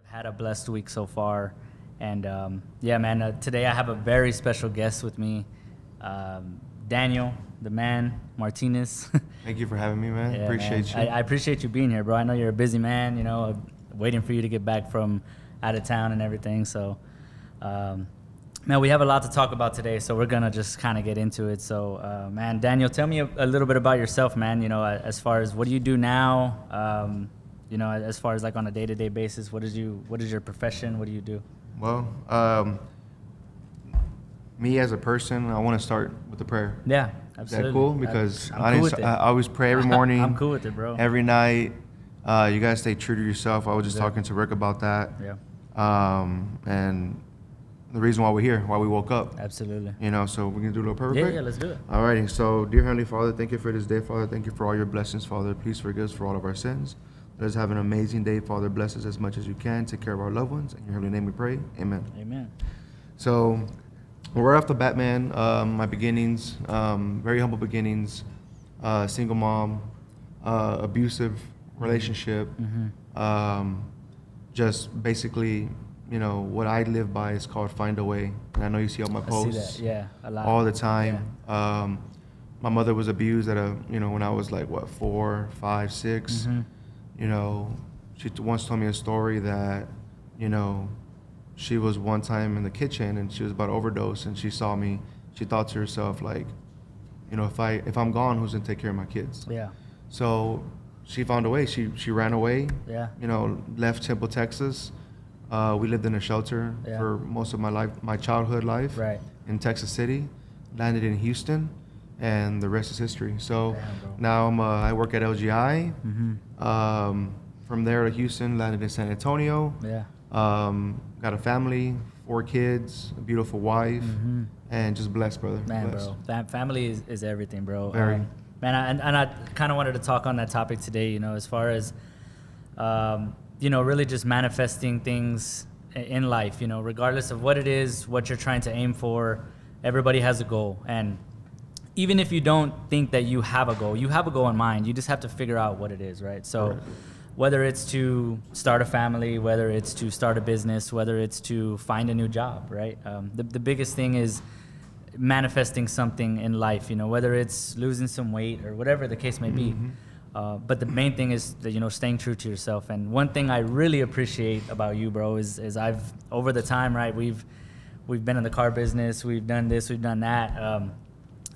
Had a blessed week so far, and yeah, man. Today I have a very special guest with me, Daniel, the man, Martinez. Thank you for having me, man. Yeah, Appreciate man. you. I appreciate you being here, bro. I know you're a busy man. You know, waiting for you to get back from out of town and everything. So, man, we have a lot to talk about today, so we're gonna just kind of get into it. So, man, Daniel, tell me a little bit about yourself, man. You know, as far as what do you do now? You know, as far as like on a day-to-day basis, what is your profession? What do you do? Well, me as a person, I want to start with a prayer. Yeah, Is absolutely. that cool? Because I'm cool with it. I always pray every morning. I'm cool with it, bro. Every night. You gotta stay true to yourself. I was just talking to Rick about that. Yeah. And the reason why we're here, why we woke up. Absolutely. You know, so we're gonna do a little prayer. Yeah, quick? yeah, let's do it. Alrighty. So, dear Heavenly Father, thank you for this day, Father. Thank you for all your blessings, Father. Please forgive us for all of our sins. Let us have an amazing day, Father. Bless us as much as you can. Take care of our loved ones. In your holy name we pray. Amen. Amen. So, right off the bat, man, my beginnings, very humble beginnings, single mom, abusive relationship, just basically, you know, what I live by is called find a way. And I know you see all my posts. I see that, yeah, a lot. All the time. Yeah. My mother was abused at when I was like, 4, 5, 6. You know, she once told me a story that, you know, she was one time in the kitchen and she was about to overdose and she saw me. She thought to herself, like, you know, if I'm gone, who's gonna take care of my kids? Yeah. So she found a way. She ran away. Yeah. You know, left Temple, Texas. We lived in a shelter for most of my life, my childhood life. Right. In Texas City. Landed in Houston, and the rest is history. So now I work at LGI. From there to Houston, landed in San Antonio. Yeah. Got a family, 4 kids, a beautiful wife, and just blessed, brother. Man, blessed. bro, family is everything, bro. Very. Man, and I kind of wanted to talk on that topic today. You know, as far as you know, really just manifesting things in life. You know, regardless of what it is, what you're trying to aim for, everybody has a goal, and even if you don't think that you have a goal in mind. You just have to figure out what it is, right? So. Right. Whether it's to start a family, whether it's to start a business, whether it's to find a new job, right? The biggest thing is manifesting something in life, you know, whether it's losing some weight or whatever the case may be. But the main thing is that, you know, staying true to yourself. And one thing I really appreciate about you, bro, is I've, over the time, right, we've been in the car business, we've done this, we've done that.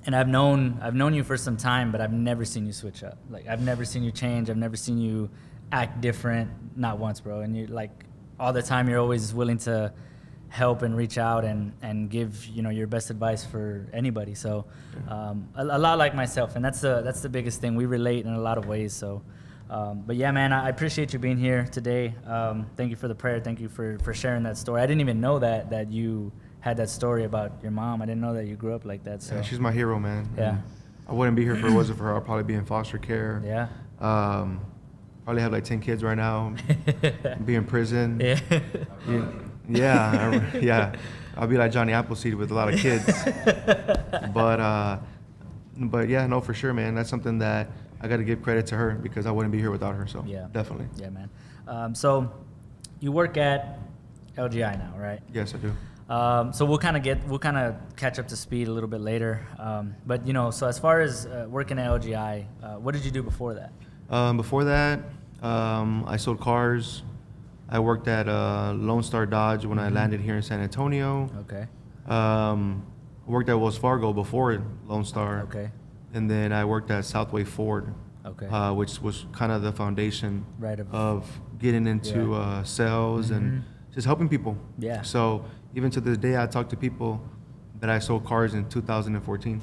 And I've known you for some time, but I've never seen you switch up. Like, I've never seen you change. I've never seen you act different, not once, bro. And you, like, all the time, you're always willing to help and reach out and give, you know, your best advice for anybody. So a lot like myself, and that's the biggest thing. We relate in a lot of ways. So but yeah, man, I appreciate you being here today. Thank you for the prayer. Thank you for sharing that story. I didn't even know that you had that story about your mom. I didn't know that you grew up like that. So Yeah, she's my hero, man. Yeah. And I wouldn't be here if it wasn't for her. I'd probably be in foster care. Yeah. Probably have like 10 kids right now. Be in prison. Yeah. Yeah. I'll be like Johnny Appleseed with a lot of kids. But yeah, no, for sure, man. That's something that I got to give credit to her because I wouldn't be here without her. So Yeah. definitely. Yeah, man. So you work at LGI now, right? Yes, I do. So we'll kind of catch up to speed a little bit later. But you know, so as far as working at LGI, what did you do before that? Before that, I sold cars. I worked at Lone Star Dodge when I landed here in San Antonio. Okay. I worked at Wells Fargo before Lone Star. Okay. And then I worked at Southway Ford, Okay. which was kind of the foundation Right. of getting into sales and just helping people. Yeah. So even to this day, I talk to people that I sold cars in 2014.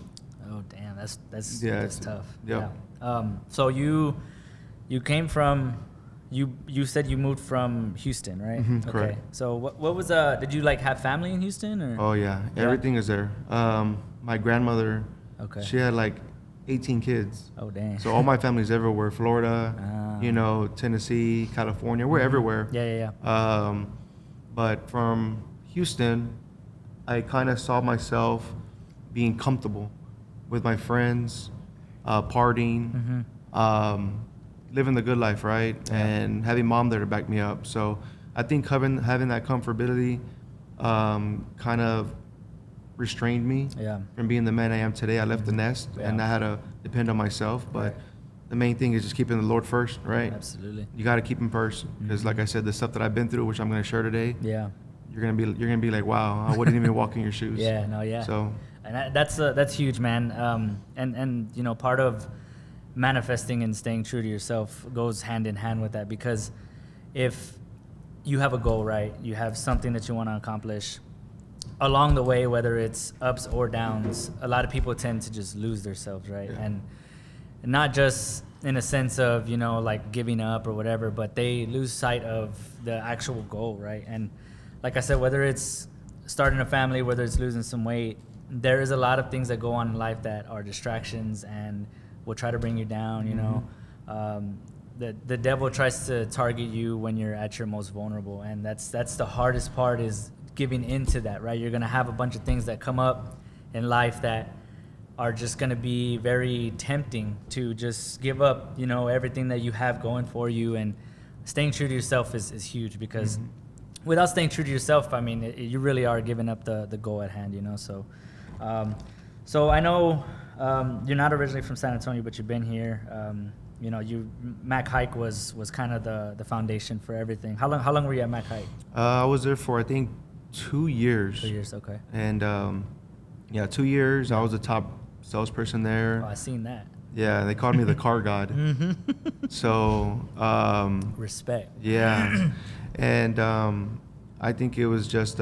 Oh damn, that's Yeah, that's it's- tough. yeah. So you came from. You said you moved from Houston, right? Mhm, okay. correct. So what was did you like have family in Houston or? Oh yeah, Yeah? everything is there. My grandmother, Okay. she had like 18 kids. Oh dang. So all my family's everywhere. Florida, Ah. you know, Tennessee, California, we're everywhere. Yeah. But from Houston, I kind of saw myself being comfortable with my friends, partying, living the good life, right? And having mom there to back me up. So I think having that comfortability kind of restrained me Yeah. from being the man I am today. I left the nest and Yeah. I had to depend on myself. But Right. the main thing is just keeping the Lord first, right? Absolutely. You got to keep him first because, like I said, the stuff that I've been through, which I'm going to share today, Yeah. you're gonna be like, wow, I wouldn't even walk in your shoes. Yeah. No. Yeah. So And that's huge, man. And you know, part of manifesting and staying true to yourself goes hand in hand with that, because if you have a goal, right, you have something that you want to accomplish along the way, whether it's ups or downs, a lot of people tend to just lose themselves, right? Yeah. And not just in a sense of, you know, like giving up or whatever, but they lose sight of the actual goal, right? And like I said, whether it's starting a family, whether it's losing some weight, there is a lot of things that go on in life that are distractions and will try to bring you down, you know. The devil tries to target you when you're at your most vulnerable, and that's the hardest part, is giving into that, right? You're gonna have a bunch of things that come up in life that are just gonna be very tempting to just give up, you know, everything that you have going for you. And staying true to yourself is huge, because without staying true to yourself, I mean, you really are giving up the goal at hand, you know. So so I know you're not originally from San Antonio, but you've been here. You know, Mac Hike was kind of the foundation for everything. How long were you at Mac Hike? I was there for, I think, 2 years. 2 years, okay. And yeah, 2 years. I was the top salesperson there. Oh, I seen that. Yeah, they called me the car god. So Respect. yeah, and I think it was just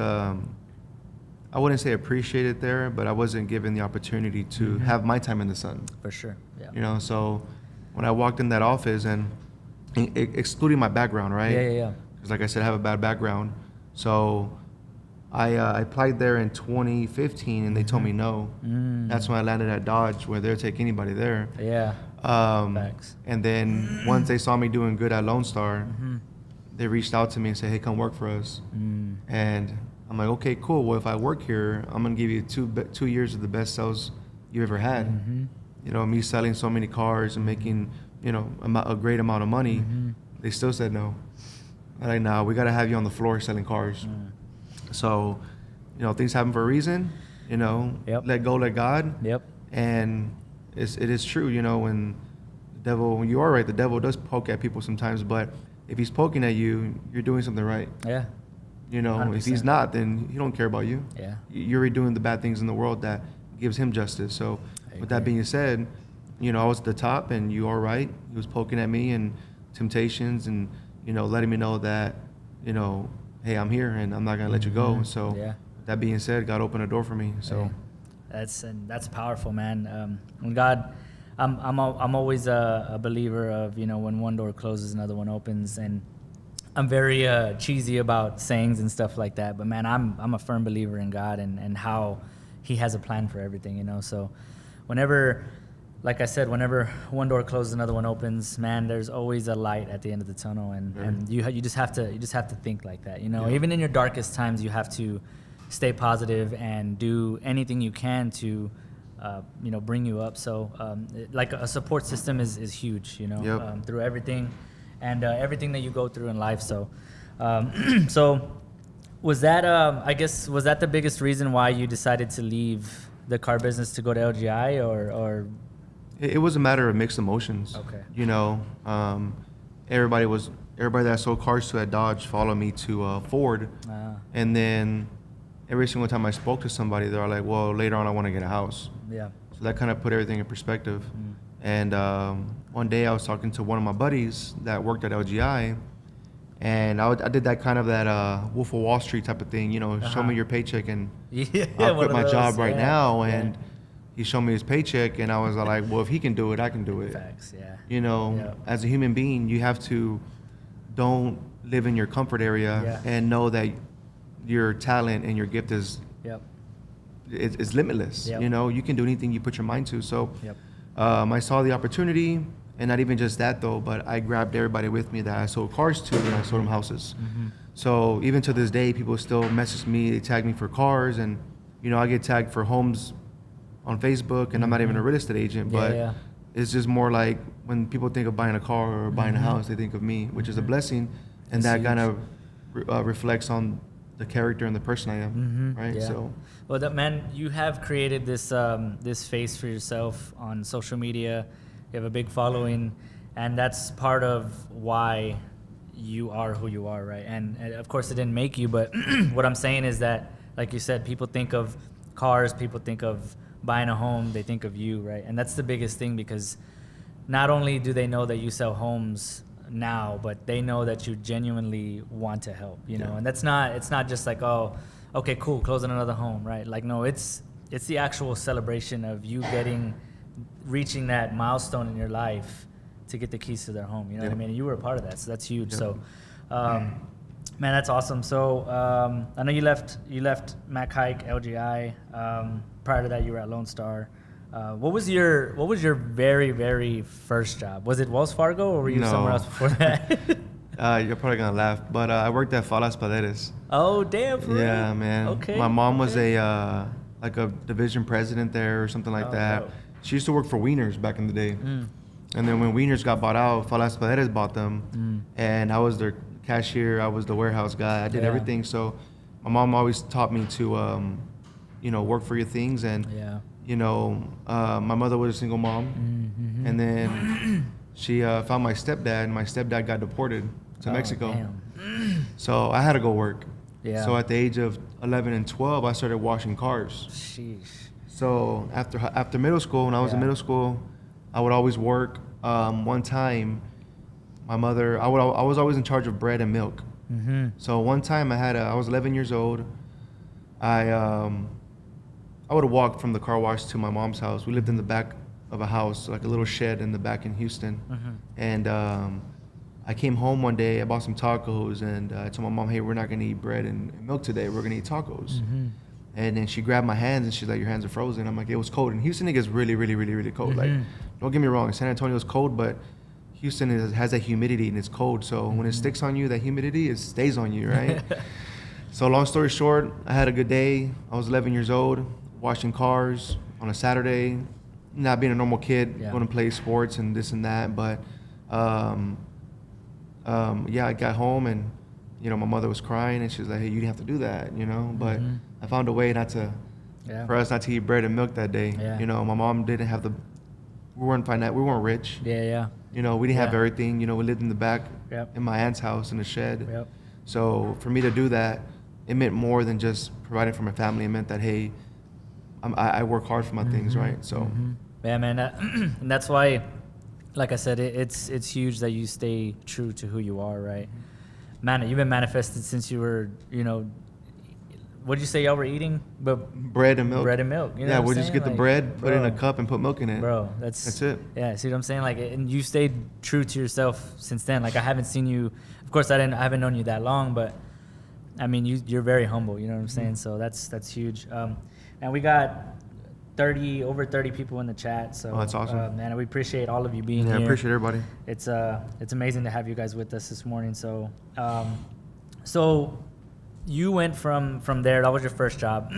I wouldn't say appreciated there, but I wasn't given the opportunity to have my time in the sun. For sure. Yeah. You know, so when I walked in that office, and excluding my background, right? Yeah. Because like I said, I have a bad background. So I applied there in 2015, and they told me no. That's when I landed at Dodge, where they'll take anybody there. Yeah. Facts. And then once they saw me doing good at Lone Star, they reached out to me and said, hey, come work for us. And I'm like, okay, cool. Well, if I work here, I'm going to give you 2 years of the best sales you ever had. You know, me selling so many cars and making, you know, a great amount of money. They still said no. I'm like, nah, we got to have you on the floor selling cars. So, you know, things happen for a reason, you know, let go, let God. Yep. And it is true, you know, when you are right, the devil does poke at people sometimes, but if he's poking at you, you're doing something right. Yeah. You know, 100%. if he's not, then he don't care about you. Yeah. You're doing the bad things in the world that gives him justice. So I with that agree. being said, you know, I was at the top and you are right. He was poking at me and temptations and, you know, letting me know that, you know, hey, I'm here and I'm not going to let you go. Mhm. So Yeah. with that being said, God opened a door for me. So Hey, that's powerful, man. When God, I'm always a believer of, you know, when one door closes, another one opens, and I'm very cheesy about sayings and stuff like that. But man, I'm a firm believer in God and how He has a plan for everything, you know. So whenever, like I said, whenever one door closes, another one opens, man, there's always a light at the end of the tunnel, and you just have to think like that, you know. Yeah. Even in your darkest times, you have to stay positive and do anything you can to, you know, bring you up. So, like a support system is huge, you know, Yep. through everything, and everything that you go through in life. So, so was that, I guess, was that the biggest reason why you decided to leave the car business to go to LGI, or It was a matter of mixed emotions. Okay. You know, everybody that I sold cars to at Dodge followed me to Ford, and then every single time I spoke to somebody, they're like, "Well, later on, I want to get a house." yeah, So that kind of put everything in perspective. And one day I was talking to one of my buddies that worked at LGI, and I did that kind of that Wolf of Wall Street type of thing. You know, show me your paycheck and yeah, I'll one quit of my those, job right yeah, now. yeah. And he showed me his paycheck, and I was like, well, if he can do it, I can do it. Facts, yeah. You know, Yeah. as a human being, you have to don't live in your comfort area Yeah. and know that your talent and your gift is Yep. limitless. Yep. You know, you can do anything you put your mind to. So Yep. I saw the opportunity, and not even just that though, but I grabbed everybody with me that I sold cars to, and I sold them houses. So even to this day, people still message me, they tag me for cars, and you know, I get tagged for homes on Facebook, and I'm not even a real estate agent, Yeah, but yeah. it's just more like when people think of buying a car or buying a house, they think of me, which is a blessing, and That's that huge. kind of reflects on the character and the person I am, right? Yeah. So Well, that man, you have created this this face for yourself on social media. You have a big following, and that's part of why you are who you are, right? And of course, it didn't make you, but what I'm saying is that, like you said, people think of cars, people think of buying a home, they think of you, right? And that's the biggest thing, because not only do they know that you sell homes now, but they know that you genuinely want to help, you know. Yeah. And it's not just like, oh, okay, cool, closing another home, right? Like, no, it's the actual celebration of you reaching that milestone in your life to get the keys to their home, you know what I mean? And you were a part of that, so that's huge. Yeah. So man, that's awesome. So I know you left Mac Hike, LGI. Prior to that, you were at Lone Star. What was your very, very first job? Was it Wells Fargo, or were you No. somewhere else before that? you're probably gonna laugh, but I worked at Falas Paderes. Oh, damn, for Yeah, real? man. Okay. My mom was okay. a like a division president there or something like Oh, that. dope. She used to work for Wieners back in the day. And then when Wieners got bought out, Falas Paderes bought them, and I was their cashier. I was the warehouse guy. I did Yeah. everything. So my mom always taught me to, you know, work for your things. And Yeah. you know, my mother was a single mom, and then she found my stepdad, and my stepdad got deported to Oh, Mexico. damn. So I had to go work. Yeah. So at the age of 11 and 12, I started washing cars. Sheesh. So after middle school, when I was in Yeah. middle school, I would always work. One time, my mother, I was always in charge of bread and milk. So one time I was 11 years old. I would walk from the car wash to my mom's house. We lived in the back of a house, like a little shed in the back in Houston. And I came home one day, I bought some tacos, and I told my mom, hey, we're not gonna eat bread and milk today, we're gonna eat tacos. And then she grabbed my hands and she's like, your hands are frozen. I'm like, it was cold. And Houston, it gets really, really, really, really cold. Like, don't get me wrong, San Antonio's cold, but Houston has that humidity and it's cold. So when it sticks on you, that humidity, it stays on you, right? So long story short, I had a good day. I was 11 years old, washing cars on a Saturday, not being a normal kid, Yeah. going to play sports and this and that. But yeah, I got home and, you know, my mother was crying and she was like, hey, you didn't have to do that, you know? But I found a way Yeah. for us not to eat bread and milk that day. Yeah. You know, my mom didn't have we weren't rich. Yeah, yeah. You know, we didn't have Yeah. everything. You know, we lived in the back Yep. in my aunt's house in a shed. Yep. So for me to do that, it meant more than just providing for my family. It meant that, hey, I work hard for my things, right? So Yeah, man, and that's why, like I said, it's huge that you stay true to who you are, right? Man, you've been manifested since you were, what did you say y'all were eating? But bread and milk. bread and milk. You know Yeah, what I'm we'll just saying? get the Like, bread, put it in a bro, cup, and put milk in it. Bro, that's it. Yeah, see what I'm saying? Like, and you stayed true to yourself since then. Like, I haven't seen you. Of course, I haven't known you that long, but I mean, you're very humble. You know what I'm saying? So that's huge. And we got over 30 people in the chat. So that's awesome. man, we appreciate all of you being Yeah, here. I appreciate everybody. It's amazing to have you guys with us this morning. So so you went from there. That was your first job.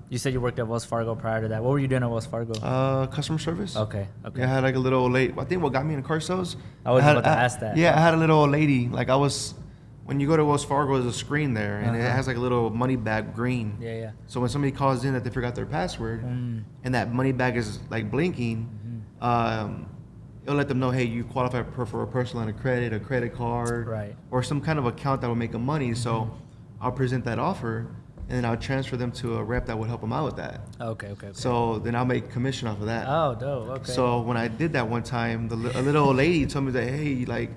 You said you worked at Wells Fargo prior to that. What were you doing at Wells Fargo? Customer service. Okay. Yeah, I had like a little old lady. I think what got me into car sales. I was about to ask that. Yeah, I had a little old lady. Like when you go to Wells Fargo, there's a screen there, and it has like a little money bag green. Yeah. So when somebody calls in that they forgot their password, and that money bag is like blinking, it'll let them know, hey, you qualify for a personal line of credit, a credit card, Right. or some kind of account that will make them money. So I'll present that offer, and then I'll transfer them to a rep that would help them out with that. Okay. So then I'll make commission off of that. Oh, dope. Okay. So when I did that one time, a little old lady told me that, hey, like,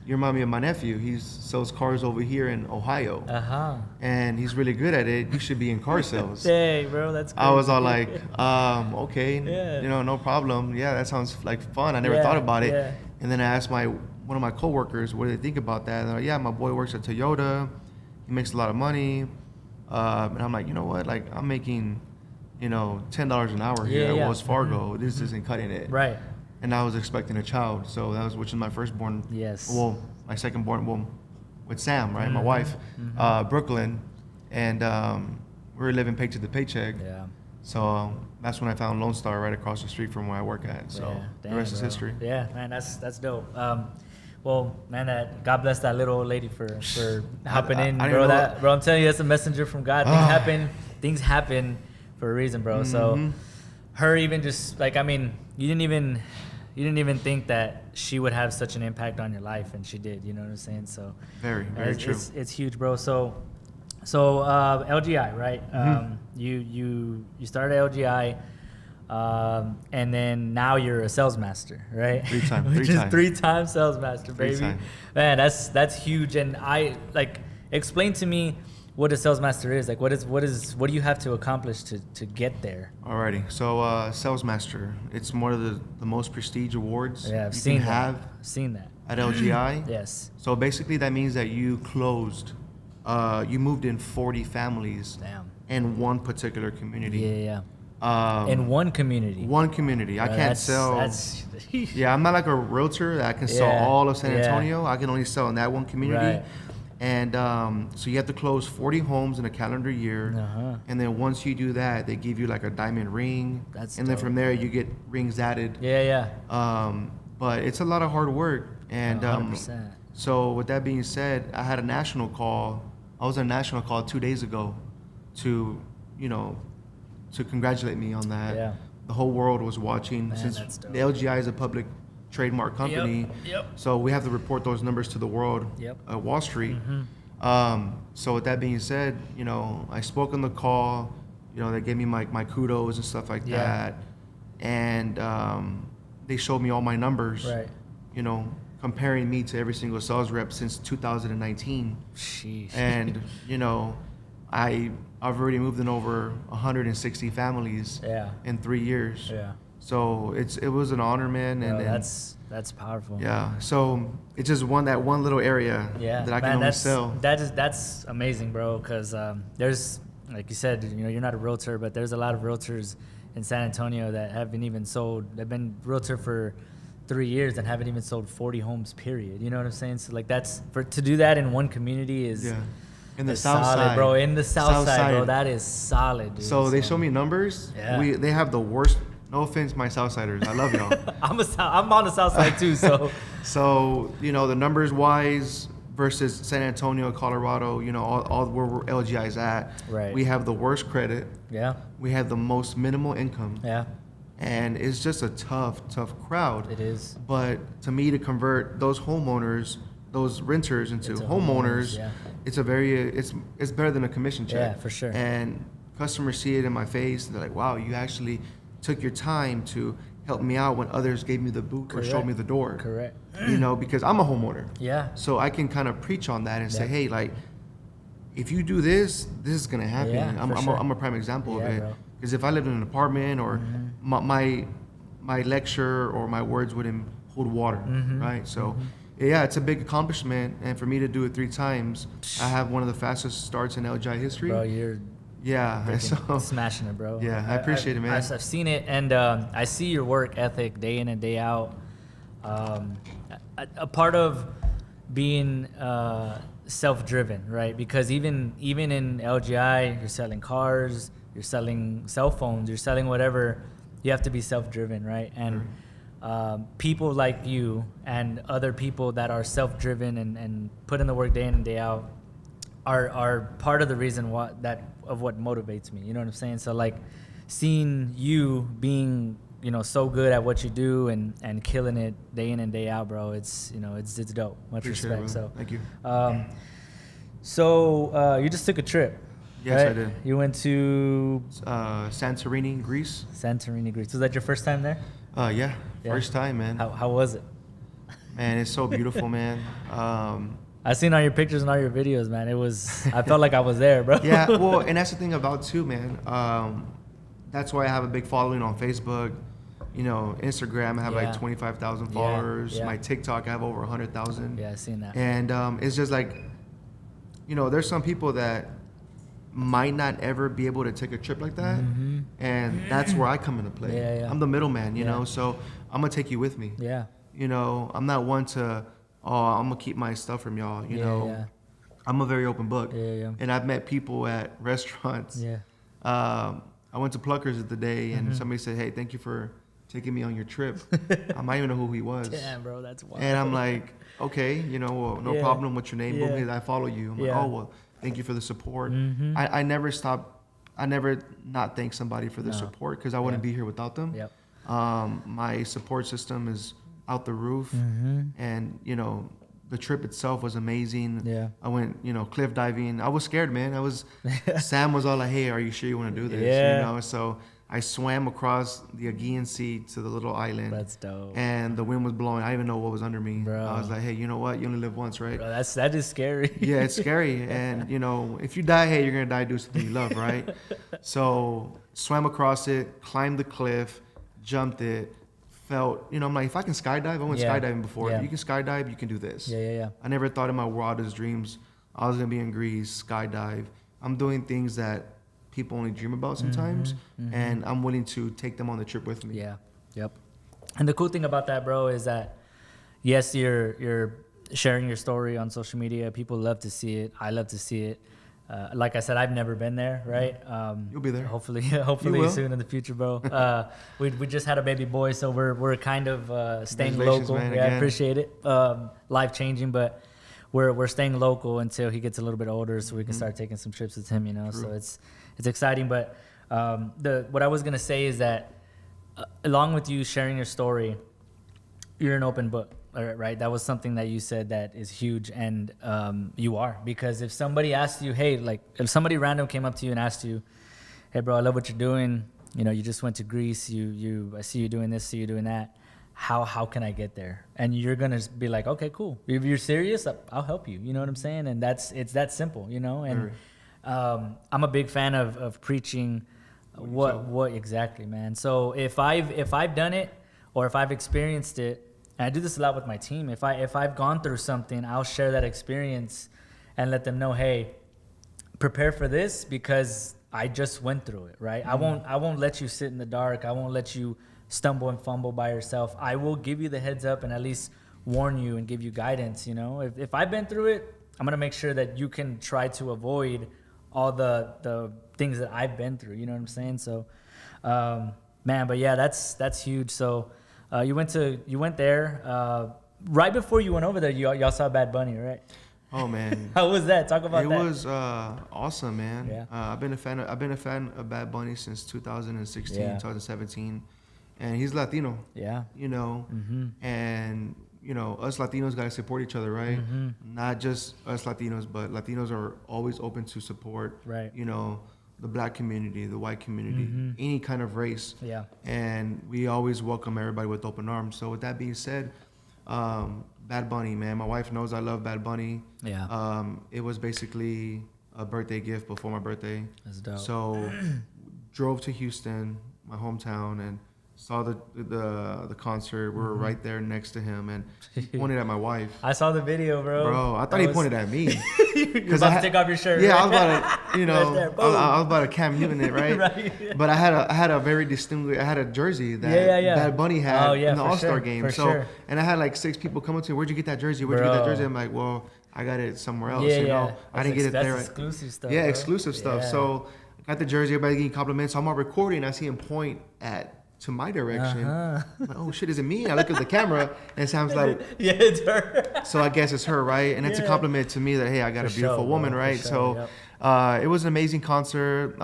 you remind me of my nephew. He sells cars over here in Ohio. And he's really good at it. You should be in car sales. Dang, bro, that's crazy. I was all like, okay, Yeah. No problem. Yeah, that sounds like fun. I never thought about it. Yeah. And then I asked one of my coworkers, what do they think about that? And they're like, yeah, my boy works at Toyota. He makes a lot of money. And I'm like, you know what? Like, I'm making, $10 an hour here at Wells Fargo. This isn't cutting it. Right. And I was expecting a child, so which is my firstborn. Yes. Well, my secondborn, with Sam, right, my wife, Brooklyn, and we were living paycheck to paycheck. Yeah. So that's when I found Lone Star right across the street from where I work at. So Yeah. the rest is bro. history. Yeah, man, that's dope. Well, man, God bless that little old lady for hopping in, I bro. didn't know Bro, I'm telling you, that's a messenger from God. Things happen for a reason, bro. So her even just like, I mean, you didn't even think that she would have such an impact on your life, and she did. You know what I'm saying? So Very true. It's huge, bro. So LGI, right? You started LGI, and then now you're a sales master, right? Three-time sales master, baby. Man, that's huge. And explain to me what a sales master is. Like, what do you have to accomplish to get there? Alrighty, so sales master, it's one of the most prestige awards Yeah, I've you seen can have I've seen that. at LGI. Yes. So basically that means that you you moved in 40 families Damn. in one particular community. Yeah. In one community. One community. I can't sell. Yeah, I'm not like a realtor that can sell all of San Antonio. I can only sell in that one community. Right. And so you have to close 40 homes in a calendar year. And then once you do that, they give you like a diamond ring. And then from there, you get rings added. Yeah. But it's a lot of hard work. And 100%. so with that being said, I had a national call. I was on a national call 2 days ago to congratulate me on that. Yeah. The whole world was watching. Man, since that's dope. the LGI is a public trademark company. Yep. So we have to report those numbers to the world at Wall Street. So with that being said, I spoke on the call. They gave me my kudos and stuff like that. And they showed me all my numbers. Right. Comparing me to every single sales rep since 2019. Sheesh. And I've already moved in over 160 families in 3 years. Yeah. So it was an honor, man. Bro, And that's powerful. yeah. So it's just that one little area that I can only sell. That's amazing, bro. Because there's, like you said, you're not a realtor, but there's a lot of realtors in San Antonio that haven't even sold. They've been realtor for 3 years and haven't even sold 40 homes. Period. You know what I'm saying? So like to do that in one community is. Yeah. In the south solid, side, bro. In the south side, side, bro. That is solid, dude. So they show me numbers. Yeah. They have the worst. No offense, my Southsiders. I love y'all. I'm on the south side too, so. So the numbers wise versus San Antonio, Colorado, all where LGI's at. Right. We have the worst credit. Yeah. We have the most minimal income. Yeah. And it's just a tough crowd. It is. But to me, to convert those homeowners, those renters into homeowners, it's better than a commission check. Yeah, for sure. And customers see it in my face. They're like, wow, you actually took your time to help me out when others gave me the boot or showed me the door. Correct. You know, because I'm a homeowner. Yeah. So I can kind of preach on that and say, Yeah. hey, like, if you do this, this is gonna happen. Yeah, I'm a prime example of it. bro. Because if I lived in an apartment or my lecture or my words wouldn't hold water, right? So, yeah, it's a big accomplishment, and for me to do it 3 times, I have one of the fastest starts in LGI history. Bro, you're Yeah, so smashing it, bro. yeah, I appreciate it, man. I've seen it, and I see your work ethic day in and day out. A part of being self-driven, right? Because even in LGI, you're selling cars, you're selling cell phones, you're selling whatever. You have to be self-driven, right? And people like you and other people that are self-driven and put in the work day in and day out are part of the reason what motivates me. You know what I'm saying? So like seeing you being, you know, so good at what you do and killing it day in and day out, bro. It's, you know, it's dope. Much Appreciate respect. it, So thank you. So you just took a trip. Yes, right? I did. You went to Santorini, Greece. Santorini, Greece. Was that your first time there? Yeah, first time, man. How was it? Man, it's so beautiful, man. I seen all your pictures and all your videos, man. It was, I felt like I was there, bro. Yeah, well, and that's the thing about too, man. That's why I have a big following on Facebook. You know, Instagram, I have like 25,000 followers. Yeah. My TikTok, I have over 100,000. Yeah, I seen that. And it's just like, you know, there's some people that might not ever be able to take a trip like that. And that's where I come into play. Yeah. I'm the middleman, you know, so I'm going to take you with me. Yeah. You know, I'm not one to, I'm going to keep my stuff from y'all, you know. Yeah. I'm a very open book. Yeah. And I've met people at restaurants. Yeah. I went to Pluckers the day, and somebody said, hey, thank you for taking me on your trip. I might even know who he was. Damn, bro, that's wild. And I'm like, okay, you know, well, no problem. What's your name? Boom, I follow you. I'm like, oh, well, thank you for the support. I never stop. I never not thank somebody for the support because I wouldn't be here without them. Yep. My support system is out the roof. And, you know, the trip itself was amazing. Yeah. I went, you know, cliff diving. I was scared, man. Sam was all like, hey, are you sure you want to do this? Yeah. You know, so I swam across the Aegean Sea to the little island. That's dope. And the wind was blowing. I didn't even know what was under me. Bro. I was like, hey, you know what? You only live once, right? Bro, that is scary. Yeah, it's scary. And, you know, if you die, hey, you're going to die doing something you love, right? So swam across it, climbed the cliff, jumped it, felt, you know, I'm like, if I can skydive, I went skydiving before. Yeah. You can skydive, you can do this. Yeah. I never thought in my wildest dreams I was going to be in Greece, skydive. I'm doing things that people only dream about sometimes, and I'm willing to take them on the trip with me. Yeah. Yep. And the cool thing about that, bro, is that yes, you're sharing your story on social media. People love to see it. I love to see it. Like I said, I've never been there, right? You'll be there. Hopefully will. soon in the future, bro. We just had a baby boy, so we're kind of staying local. Man, yeah, I again. appreciate it. Life changing, but we're staying local until he gets a little bit older, so we can start taking some trips with him. You know, so it's exciting. But what I was gonna say is that along with you sharing your story, you're an open book. Right, that was something that you said that is huge, and you are, because if somebody asked you, hey, like if somebody random came up to you and asked you, hey, bro, I love what you're doing. You know, you just went to Greece. I see you doing this, see you doing that. How can I get there? And you're gonna be like, okay, cool. If you're serious, I'll help you. You know what I'm saying? And it's that simple, you know. And I'm a big fan of preaching. What exactly, man? So if I've done it, or if I've experienced it. And I do this a lot with my team. If I've gone through something, I'll share that experience and let them know, hey, prepare for this because I just went through it, right? I won't let you sit in the dark. I won't let you stumble and fumble by yourself. I will give you the heads up and at least warn you and give you guidance, you know? If I've been through it, I'm gonna make sure that you can try to avoid all the things that I've been through, you know what I'm saying? So, man, but yeah, that's huge. So, you went there right before you went over there. Y'all saw Bad Bunny, right? Oh man, how was that? Talk about that. It was awesome, man. Yeah. I've been a fan of Bad Bunny since 2016, 2017, and he's Latino. Yeah. You know, and you know, us Latinos gotta support each other, right? Not just us Latinos, but Latinos are always open to support. Right. You know, the black community, the white community, any kind of race. Yeah. And we always welcome everybody with open arms. So with that being said, Bad Bunny, man, my wife knows I love Bad Bunny. Yeah. It was basically a birthday gift before my birthday. That's dope. So drove to Houston, my hometown, and saw the concert. We were right there next to him, and he pointed at my wife. I saw the video, bro. Bro, I thought he pointed at me. You're about to take off your shirt. Yeah, right? I was about to, you know, Right there, I was about to Cam Newton it, right? Right. But I had a very distinguished, I had a jersey that Bad Bunny had in the All-Star game. For So, sure. and I had like 6 people come up to me, where'd you get that jersey? Where'd you get that jersey? I'm like, well, I got it somewhere else. You know, I didn't get it there. That's exclusive stuff. Yeah, bro. exclusive stuff. Yeah. So I got the jersey, everybody getting compliments. So I'm on recording, I see him point to my direction. I'm like, oh shit, is it me? I look at the camera and Sam's like, yeah, it's her. so I guess it's her, right? And it's a compliment to me that, hey, I got a beautiful woman, right? Sure, so it was an amazing concert.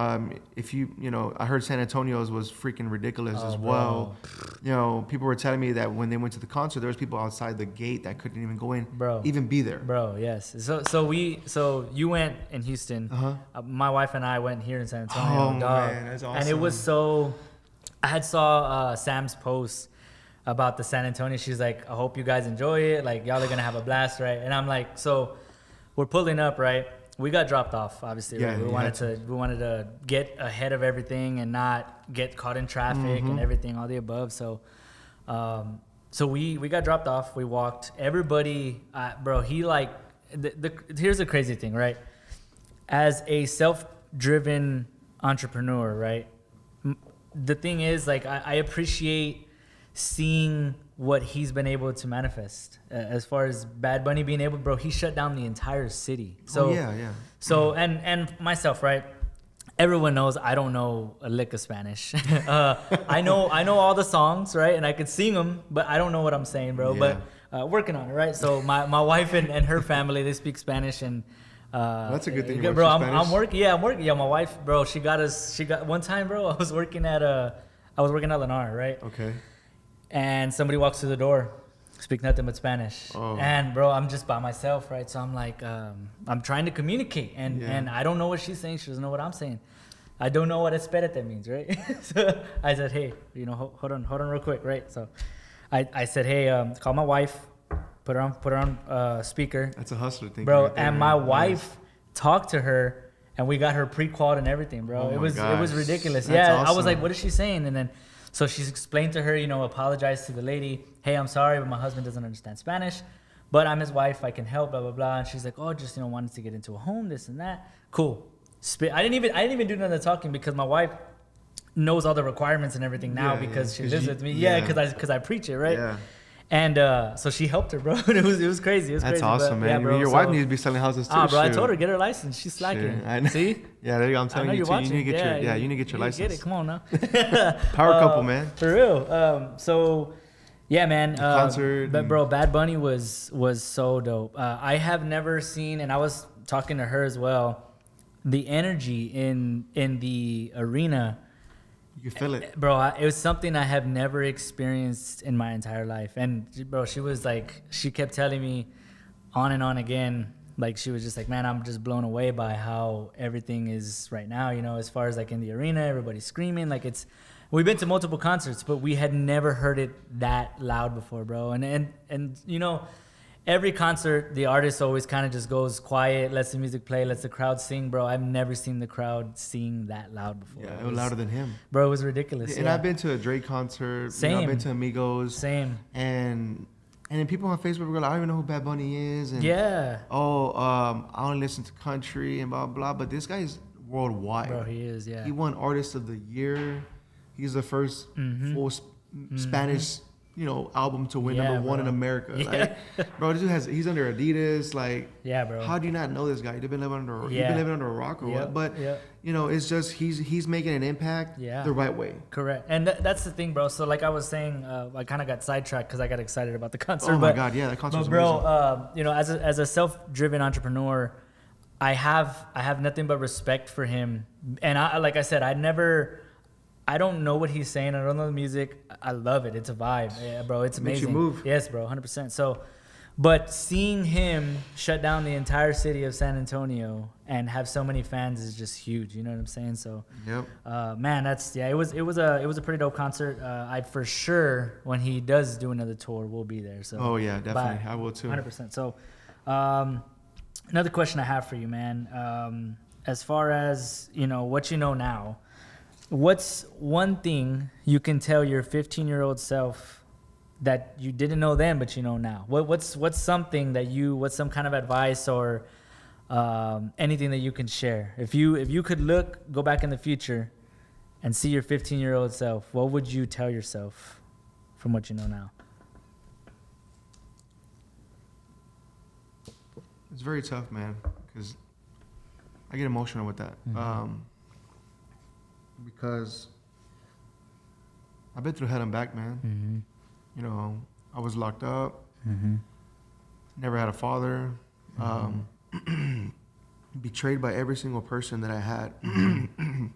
If you know, I heard San Antonio's was freaking ridiculous as well. You know, people were telling me that when they went to the concert, there was people outside the gate that couldn't even go in, even be there. Bro, yes. So you went in Houston. My wife and I went here in San Antonio. Oh, man, that's awesome. And it was so. I had saw Sam's post about the San Antonio. She's like, I hope you guys enjoy it. Like, y'all are going to have a blast, right? And I'm like, so we're pulling up, right? We got dropped off, obviously. Yeah, right? We wanted to get ahead of everything and not get caught in traffic and everything, all the above. So we got dropped off. We walked. Everybody, bro, he like, here's the crazy thing, right? As a self-driven entrepreneur, right? The thing is, like, I appreciate seeing what he's been able to manifest. As far as Bad Bunny being able, bro, he shut down the entire city. So So and myself, right? Everyone knows I don't know a lick of Spanish. I know all the songs, right? And I could sing them, but I don't know what I'm saying, bro. Yeah. But working on it, right? So my wife and her family, they speak Spanish, and that's a good thing, bro. I'm working. Yeah, I'm working. Yeah, my wife, bro. She got one time, bro. I was working at Lennar, right? Okay. And somebody walks through the door, speak nothing but Spanish. Oh. And bro, I'm just by myself, right? So I'm like, I'm trying to communicate, and I don't know what she's saying. She doesn't know what I'm saying. I don't know what espérate means, right? So I said, hey, you know, hold on real quick, right? So I said, hey, call my wife. Put her on speaker. That's a hustler thing, bro. right there, and my wife talked to her, and we got her pre-qualified and everything, bro. Oh it was ridiculous. That's awesome. I was like, what is she saying? And then so she's explained to her, you know, apologized to the lady. Hey, I'm sorry, but my husband doesn't understand Spanish, but I'm his wife. I can help. Blah blah blah. And she's like, oh, just wanted to get into a home, this and that. Cool. I didn't even do none of the talking because my wife knows all the requirements and everything now because she lives with me. Yeah, because I preach it, right? Yeah. And so she helped her, bro. It was crazy. That's awesome, man. Yeah, bro, your wife needs to be selling houses too. Bro, I told her get her license. She's slacking. See? Yeah, there you go. I'm telling you, too. You need to get you need to get your license. Get it. Come on now. Power couple, man. For real. So, yeah, man. Concert. But bro, Bad Bunny was so dope. I have never seen, and I was talking to her as well. The energy in the arena. You can feel it. Bro, it was something I have never experienced in my entire life. And, bro, she was like, she kept telling me on and on again, like, she was just like, man, I'm just blown away by how everything is right now, you know, as far as, like, in the arena, everybody's screaming. Like, we've been to multiple concerts, but we had never heard it that loud before, bro. And you know, every concert, the artist always kind of just goes quiet, lets the music play, lets the crowd sing, bro. I've never seen the crowd sing that loud before. Yeah, it was louder than him. Bro, it was ridiculous. And I've been to a Drake concert. Same. You know, I've been to Amigos. Same. And then people on Facebook were like, I don't even know who Bad Bunny is. And, yeah. I only listen to country and blah, blah. But this guy is worldwide. Bro, he is, yeah. He won Artist of the Year. He's the first full Spanish album to win number one in America. Yeah. Like, bro, this dude he's under Adidas. Like, yeah, bro. How do you not know this guy? You've been living under a rock or what? But it's just he's making an impact the right way. Correct. And that's the thing, bro. So like I was saying, I kind of got sidetracked because I got excited about the concert. Oh my god, yeah, that concert was amazing. As a self-driven entrepreneur, I have nothing but respect for him. And like I said, I don't know what he's saying. I don't know the music. I love it. It's a vibe. Yeah, bro. It's amazing. Makes you move. Yes, bro. 100%. So But seeing him shut down the entire city of San Antonio and have so many fans is just huge. You know what I'm saying? So, Yep. man, it was a pretty dope concert. I for sure, when he does do another tour, we'll be there. So. Oh yeah, definitely. I will too. 100%. So, another question I have for you, man. As far as what you know now, what's one thing you can tell your 15-year-old self that you didn't know then, but you know now? What's something that what's some kind of advice or anything that you can share? If you could go back in the future and see your 15-year-old self, what would you tell yourself from what you know now? It's very tough, man, because I get emotional with that. Because I've been through hell and back, man. Mm-hmm. I was locked up. Mm-hmm. Never had a father. Betrayed by every single person that I had.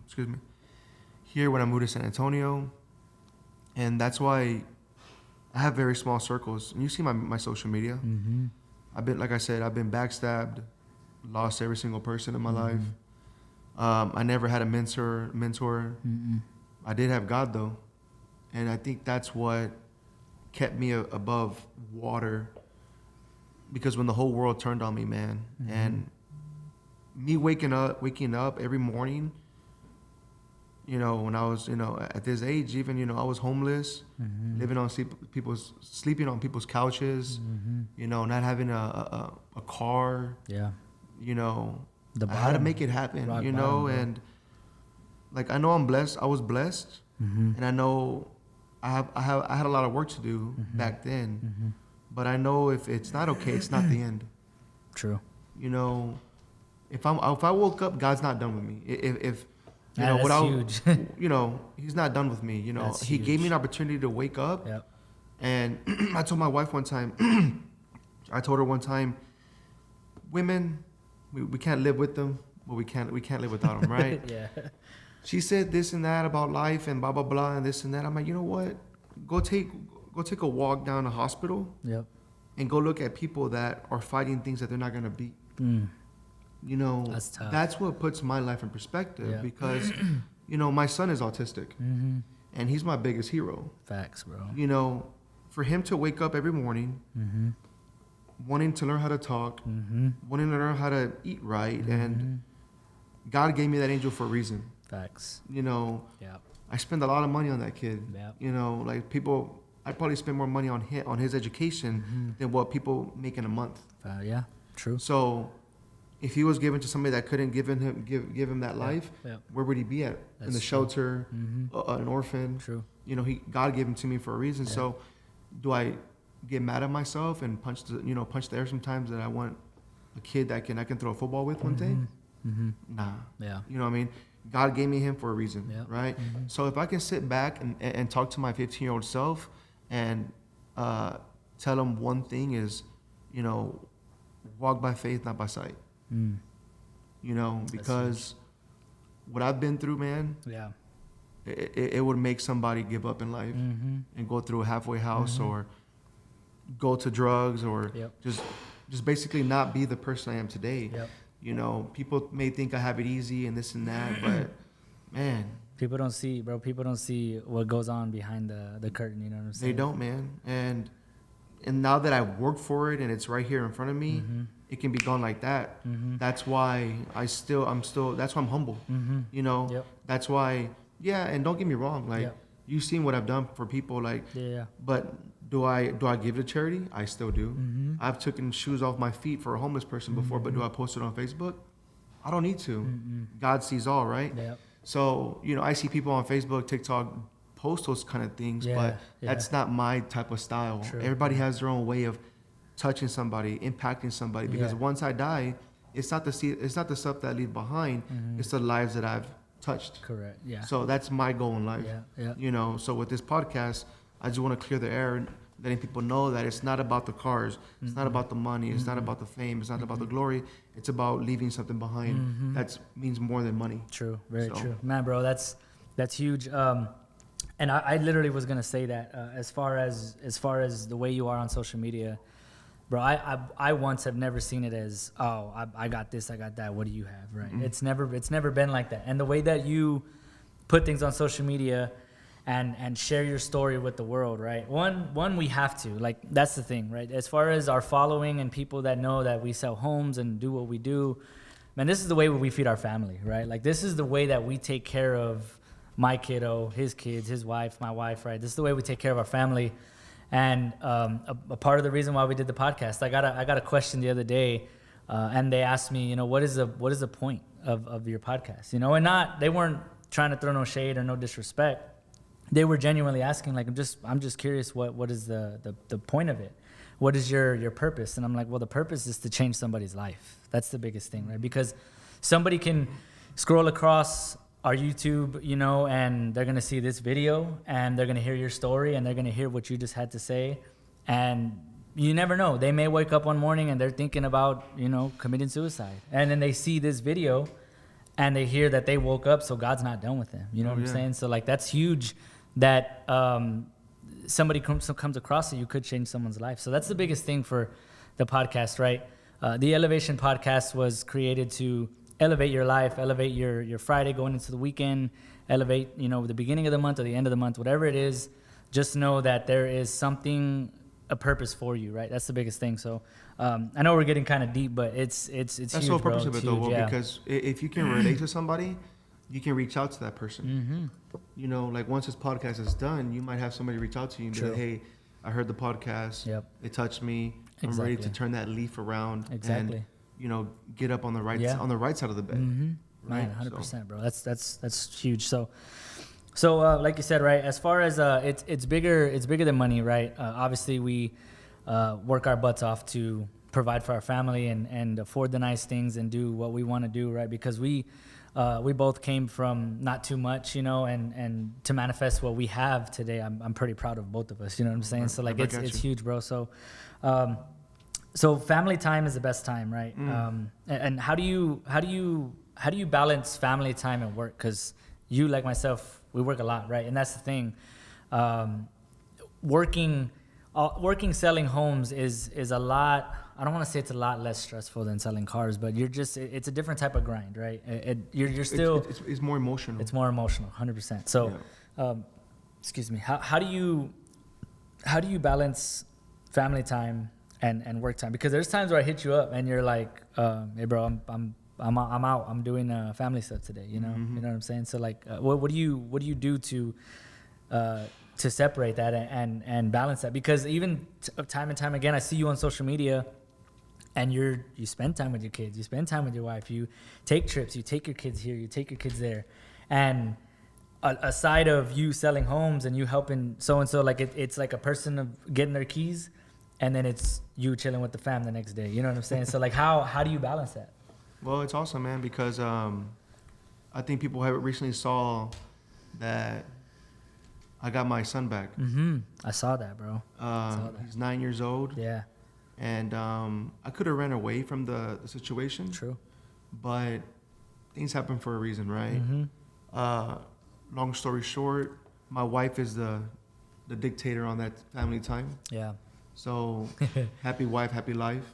Excuse me. Here when I moved to San Antonio. And that's why I have very small circles. And you see my social media. Mm-hmm. Like I said, I've been backstabbed, lost every single person in my life. I never had a mentor. Mm-mm. I did have God though. And I think that's what kept me above water, because when the whole world turned on me, man, and me waking up every morning, when I was, at this age, even, I was homeless, living on sleeping on people's couches, not having a car, Yeah. I had to make it happen, Rock bottom, and like, I know I'm blessed. I was blessed, and I know I had a lot of work to do back then, but I know if it's not okay, it's not the end. True. If I woke up, God's not done with me. If huge. He's not done with me. That's He huge. gave me an opportunity to wake up. Yep. And I told my wife one time, women, we can't live with them, but we can't live without them, right? Yeah. She said this and that about life and blah blah blah and this and that. I'm like, you know what? Go take a walk down the hospital. Yep. And go look at people that are fighting things that they're not gonna beat. That's tough. That's what puts my life in perspective, Yeah. because, my son is autistic, and he's my biggest hero. Facts, bro. For him to wake up every morning, wanting to learn how to talk, wanting to learn how to eat right, and God gave me that angel for a reason. Facts. Yeah. I spend a lot of money on that kid. Yeah. Like people, I probably spend more money on his education than what people make in a month. Yeah. True. So, if he was given to somebody that couldn't give him that life, where would he be at? That's in the shelter, an orphan. True. God gave him to me for a reason. Yeah. So, do I get mad at myself and punch the air sometimes that I want a kid that I can throw a football with one day? Nah. Yeah. You know what I mean? God gave me him for a reason, Yep. right? So if I can sit back and talk to my 15-year-old self and tell him one thing is, walk by faith, not by sight. Because what I've been through, man, Yeah. it would make somebody give up in life and go through a halfway house or go to drugs or just basically not be the person I am today. Yep. People may think I have it easy and this and that, but man, People don't see, bro. People don't see what goes on behind the curtain. You know what I'm saying? they don't, man. And now that I've worked for it and it's right here in front of me, it can be gone like that. That's why that's why I'm humble. Yep. That's why, and don't get me wrong, like you've seen what I've done for people, like, but do I give to charity? I still do. I've taken shoes off my feet for a homeless person before, but do I post it on Facebook? I don't need to. God sees all, right? Yep. So, I see people on Facebook, TikTok post those kind of things, but that's not my type of style. True. Everybody has their own way of touching somebody, impacting somebody, because once I die, it's not the stuff that I leave behind, it's the lives that I've touched. Correct. Yeah. So that's my goal in life. Yeah. So with this podcast, I just want to clear the air and letting people know that it's not about the cars, it's not about the money, it's not about the fame, it's not about the glory, it's about leaving something behind that means more than money. True. Very true. Man, bro, that's huge. And I literally was gonna say that as far as the way you are on social media, Bro, I once have never seen it as, oh, I got this, I got that, what do you have, right? Mm-hmm. It's never been like that. And the way that you put things on social media and share your story with the world, right? One, we have to, like, that's the thing, right? As far as our following and people that know that we sell homes and do what we do, man, this is the way we feed our family, right? Like, this is the way that we take care of my kiddo, his kids, his wife, my wife, right? This is the way we take care of our family. And a part of the reason why we did the podcast, I got a question the other day, and they asked me, you know, what is the point of your podcast, you know? And they weren't trying to throw no shade or no disrespect. They were genuinely asking, like, I'm just curious, what is the point of it? What is your purpose? And I'm like, well, the purpose is to change somebody's life. That's the biggest thing, right? Because somebody can scroll across our YouTube, you know, and they're going to see this video and they're going to hear your story and they're going to hear what you just had to say. And you never know. They may wake up one morning and they're thinking about, you know, committing suicide. And then they see this video and they hear that they woke up, so God's not done with them. You know what I'm saying? So, like, that's huge that somebody comes across it. You could change someone's life. So that's the biggest thing for the podcast, right? The Elevation Podcast was created to elevate your life, elevate your Friday going into the weekend, elevate, you know, the beginning of the month or the end of the month, whatever it is. Just know that there is something, a purpose for you, right? That's the biggest thing. So I know we're getting kind of deep, but it's That's huge, the whole purpose bro. of it, It's though, huge, yeah. because if you can relate to somebody, you can reach out to that person. You know, like, once this podcast is done, you might have somebody reach out to you and be like, hey, I heard the podcast. Yep. It touched me. I'm ready to turn that leaf around. Exactly. And, you know, get up on the right side of the bed. Man, 100%, bro. That's huge. So like you said, right? As far as it's bigger than money, right? Obviously, we work our butts off to provide for our family and afford the nice things and do what we want to do, right? Because we both came from not too much, you know, and to manifest what we have today, I'm pretty proud of both of us. You know what I'm saying? So, like, it's huge, bro. So family time is the best time, right? And how do you balance family time and work? Because you, like myself, we work a lot, right? And that's the thing. Working selling homes is a lot. I don't want to say it's a lot less stressful than selling cars, but it's a different type of grind, right? You're still it's more emotional. It's more emotional, 100%. So, excuse me. How do you balance family time and work time? Because there's times where I hit you up and you're like, hey, bro, I'm out. I'm doing family stuff today. You know, you know what I'm saying. So, like, what do you do to separate that and balance that? Because even time and time again, I see you on social media, and you spend time with your kids, you spend time with your wife, you take trips, you take your kids here, you take your kids there, and aside of you selling homes and you helping so and so, like, it's like a person of getting their keys, and then it's you chilling with the fam the next day. You know what I'm saying? So, like, how do you balance that? Well, it's awesome, man, because I think people have recently saw that I got my son back. I saw that, bro. He's 9 years old. Yeah. And I could have ran away from the situation. True. But things happen for a reason, right? Long story short, my wife is the dictator on that family time. Yeah. So happy wife, happy life.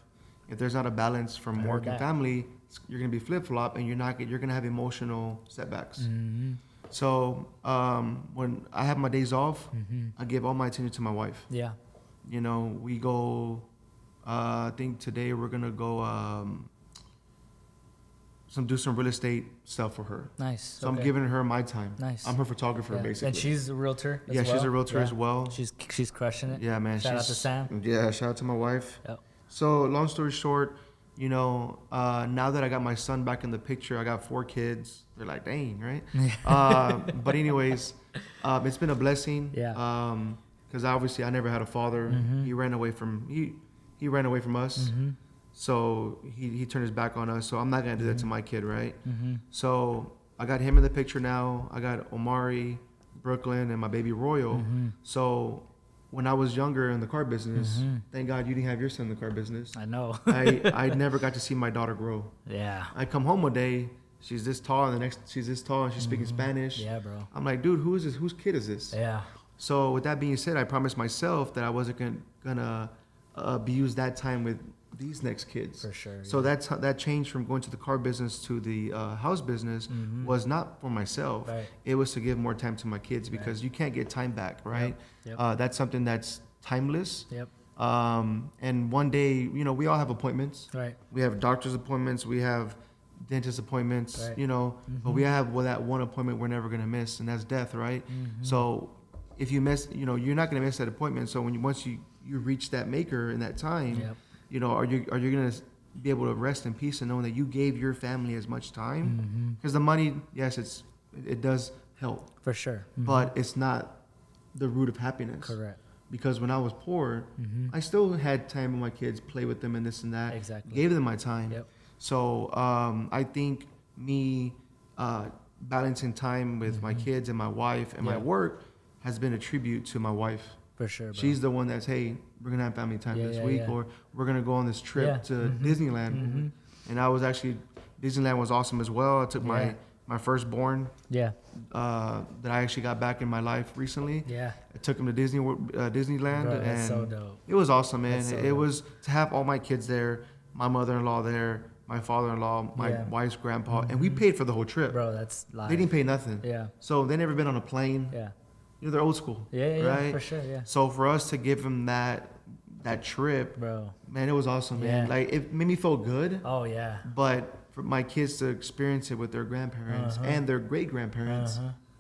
If there's not a balance from work and family, you're gonna be flip-flop, and you're gonna have emotional setbacks. So when I have my days off, I give all my attention to my wife. Yeah. You know, we go. I think today we're gonna go do some real estate stuff for her. Nice. So I'm giving her my time. Nice. I'm her photographer, basically. And she's a realtor as well? She's a realtor as well. She's crushing it. Yeah, man. Shout out to Sam. Yeah, shout out to my wife. Yep. So long story short, you know, now that I got my son back in the picture, I got 4 kids. They're like, dang, right? But anyways, it's been a blessing. Yeah. Because obviously I never had a father. He ran away from us. So he turned his back on us. So I'm not gonna do that to my kid, right? So I got him in the picture now. I got Omari, Brooklyn, and my baby Royal. So when I was younger in the car business, thank God you didn't have your son in the car business. I know. I never got to see my daughter grow. Yeah. I come home one day, she's this tall, and the next she's this tall, and she's speaking Spanish. Yeah, bro. I'm like, dude, who is this? Whose kid is this? Yeah. So with that being said, I promised myself that I wasn't gonna be used that time with these next kids. For sure. So that change from going to the car business to the house business was not for myself. Right. It was to give more time to my kids because you can't get time back, right? Yep. That's something that's timeless. Yep. And one day, you know, we all have appointments. Right. We have doctor's appointments. We have dentist appointments, Right. you know, but we have that one appointment we're never going to miss, and that's death, right? So if you miss, you know, you're not going to miss that appointment. So once you reach that maker in that time, Yep. you know, are you going to be able to rest in peace and knowing that you gave your family as much time? Because the money, yes, it does help, For sure. but it's not the root of happiness. Correct. Because when I was poor, I still had time with my kids, play with them and this and that. Exactly. Gave them my time. Yep. So I think me balancing time with my kids and my wife and my work has been a tribute to my wife. For sure, bro. She's the one that's, hey, we're going to have family time this week, or we're going to go on this trip to Disneyland. And I was actually, Disneyland was awesome as well. I took my firstborn Yeah. that I actually got back in my life recently. Yeah. I took him to Disneyland, Bro, that's and so dope. it was awesome, man. That's so It dope. was to have all my kids there, my mother-in-law there, my father-in-law, my wife's grandpa, and we paid for the whole trip. Bro, that's live. They didn't pay nothing. Yeah. So they never been on a plane. Yeah. You know, they're old school. Yeah, right? for sure, yeah. So for us to give them that trip, Bro. man, it was awesome, man. Yeah. Like, it made me feel good. Oh, yeah. But for my kids to experience it with their grandparents and their great grandparents,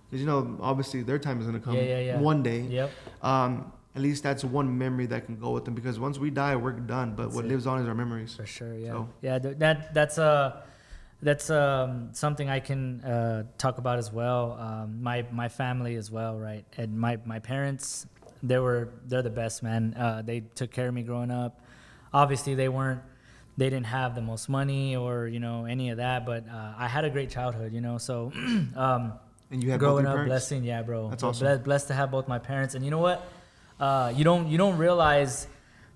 because you know, obviously their time is gonna come one day. Yep. At least that's one memory that can go with them. Because once we die, we're done. But what lives on is our memories. For sure, yeah. So. Yeah, that's something I can talk about as well. My family as well, right? And my parents, they're the best, man. They took care of me growing up. Obviously, they didn't have the most money or, you know, any of that, but I had a great childhood, you know. So And you had growing both your up, parents? blessing, yeah, bro. That's awesome. Blessed to have both my parents. And you know what? You don't realize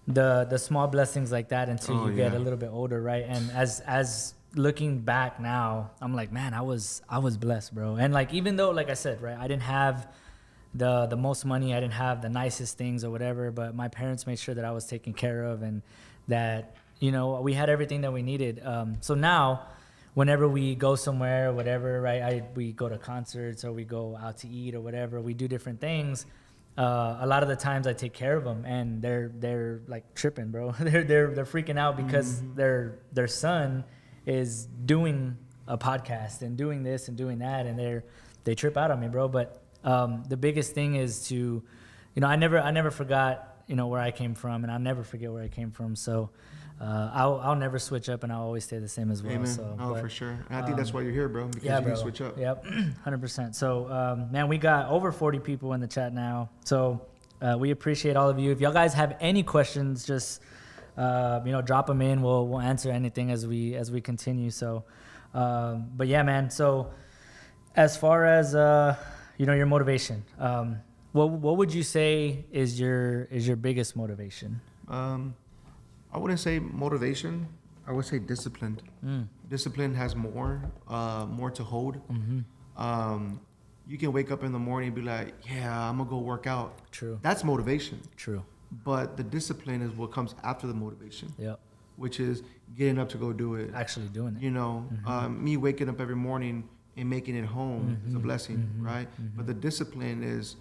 the small blessings like that until you get a little bit older, right? And as looking back now, I'm like, man, I was blessed, bro. And like, even though, like I said, right, I didn't have the most money, I didn't have the nicest things or whatever, but my parents made sure that I was taken care of and that, you know, we had everything that we needed. So now, whenever we go somewhere or whatever, right, we go to concerts or we go out to eat or whatever, we do different things. A lot of the times I take care of them, and they're like tripping, bro. they're freaking out because their son is doing a podcast and doing this and doing that, and they trip out on me, bro. But the biggest thing is to, you know, I never forgot, you know, where I came from, and I'll never forget where I came from. So I'll never switch up, and I'll always stay the same as well. Amen. So, no, for sure. And I think that's why you're here, bro, because yeah, you bro. can switch up. Yep, 100%. So, man, we got over 40 people in the chat now. So we appreciate all of you. If y'all guys have any questions, just you know, drop them in. We'll answer anything as we continue. So, but yeah, man. So as far as you know, your motivation, what would you say is your biggest motivation? I wouldn't say motivation. I would say disciplined. Discipline has more to hold. You can wake up in the morning and be like, yeah, I'm gonna go work out. True. That's motivation. True. But the discipline is what comes after the motivation. Yep. Which is getting up to go do it. Actually doing it. You know, me waking up every morning and making it home is a blessing, right? But the discipline is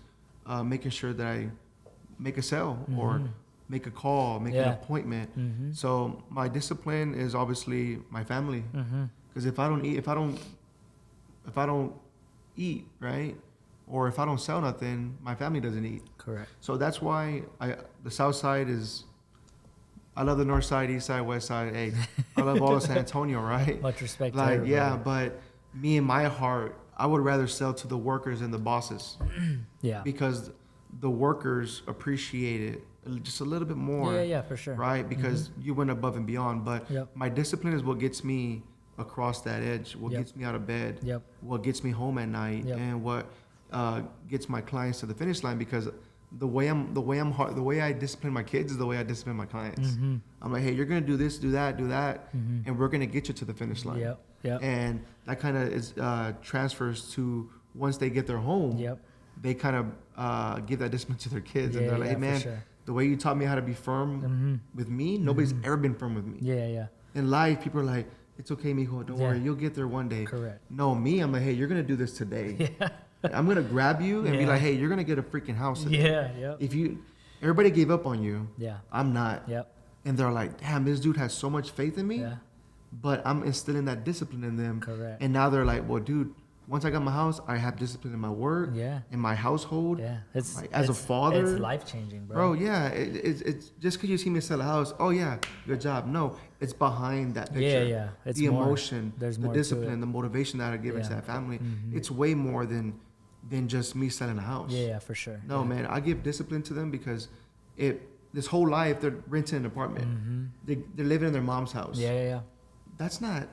making sure that I make a sale or make a call, make an appointment. So my discipline is obviously my family. Because if I don't eat, right, or if I don't sell nothing, my family doesn't eat. Correct. So that's why the South Side is. I love the North Side, East Side, West Side. Hey, I love all of San Antonio, right? Much respect to Like, everybody. yeah, but me in my heart, I would rather sell to the workers and the bosses. Yeah. Because the workers appreciate it just a little bit more. Yeah, for sure. Right? Because you went above and beyond. But Yep. my discipline is what gets me across that edge, what Yep. gets me out of bed, Yep. what gets me home at night, Yep. and what gets my clients to the finish line. Because the way I discipline my kids is the way I discipline my clients. I'm like, hey, you're gonna do this, do that, and we're gonna get you to the finish line. Yep. And that kind of is transfers to once they get their home. Yep. They kind of give that discipline to their kids, and they're like, hey, for man, sure. the way you taught me how to be firm with me, nobody's ever been firm with me. Yeah, yeah. In life, people are like, it's okay, mijo, don't worry, you'll get there one day. Correct. No, me, I'm like, hey, you're gonna do this today. Yeah. I'm gonna grab you and be like, hey, you're gonna get a freaking house today. Yeah, yep. If you, everybody gave up on you. Yeah. I'm not. Yep. And they're like, damn, this dude has so much faith in me. Yeah. But I'm instilling that discipline in them. Correct. And now they're like, well, dude, once I got my house, I have discipline in my work, in my household. Yeah. Like, as a father. It's life changing, bro. Bro, yeah. It's just because you see me sell a house, oh, yeah, good job. No, it's behind that picture. Yeah, yeah. It's the more, emotion, there's the more to discipline, it. the motivation that I give into that family. It's way more than just me selling a house. Yeah, for sure. No, man, I give discipline to them because this whole life they're renting an apartment. They're living in their mom's house. Yeah, yeah, yeah. That's not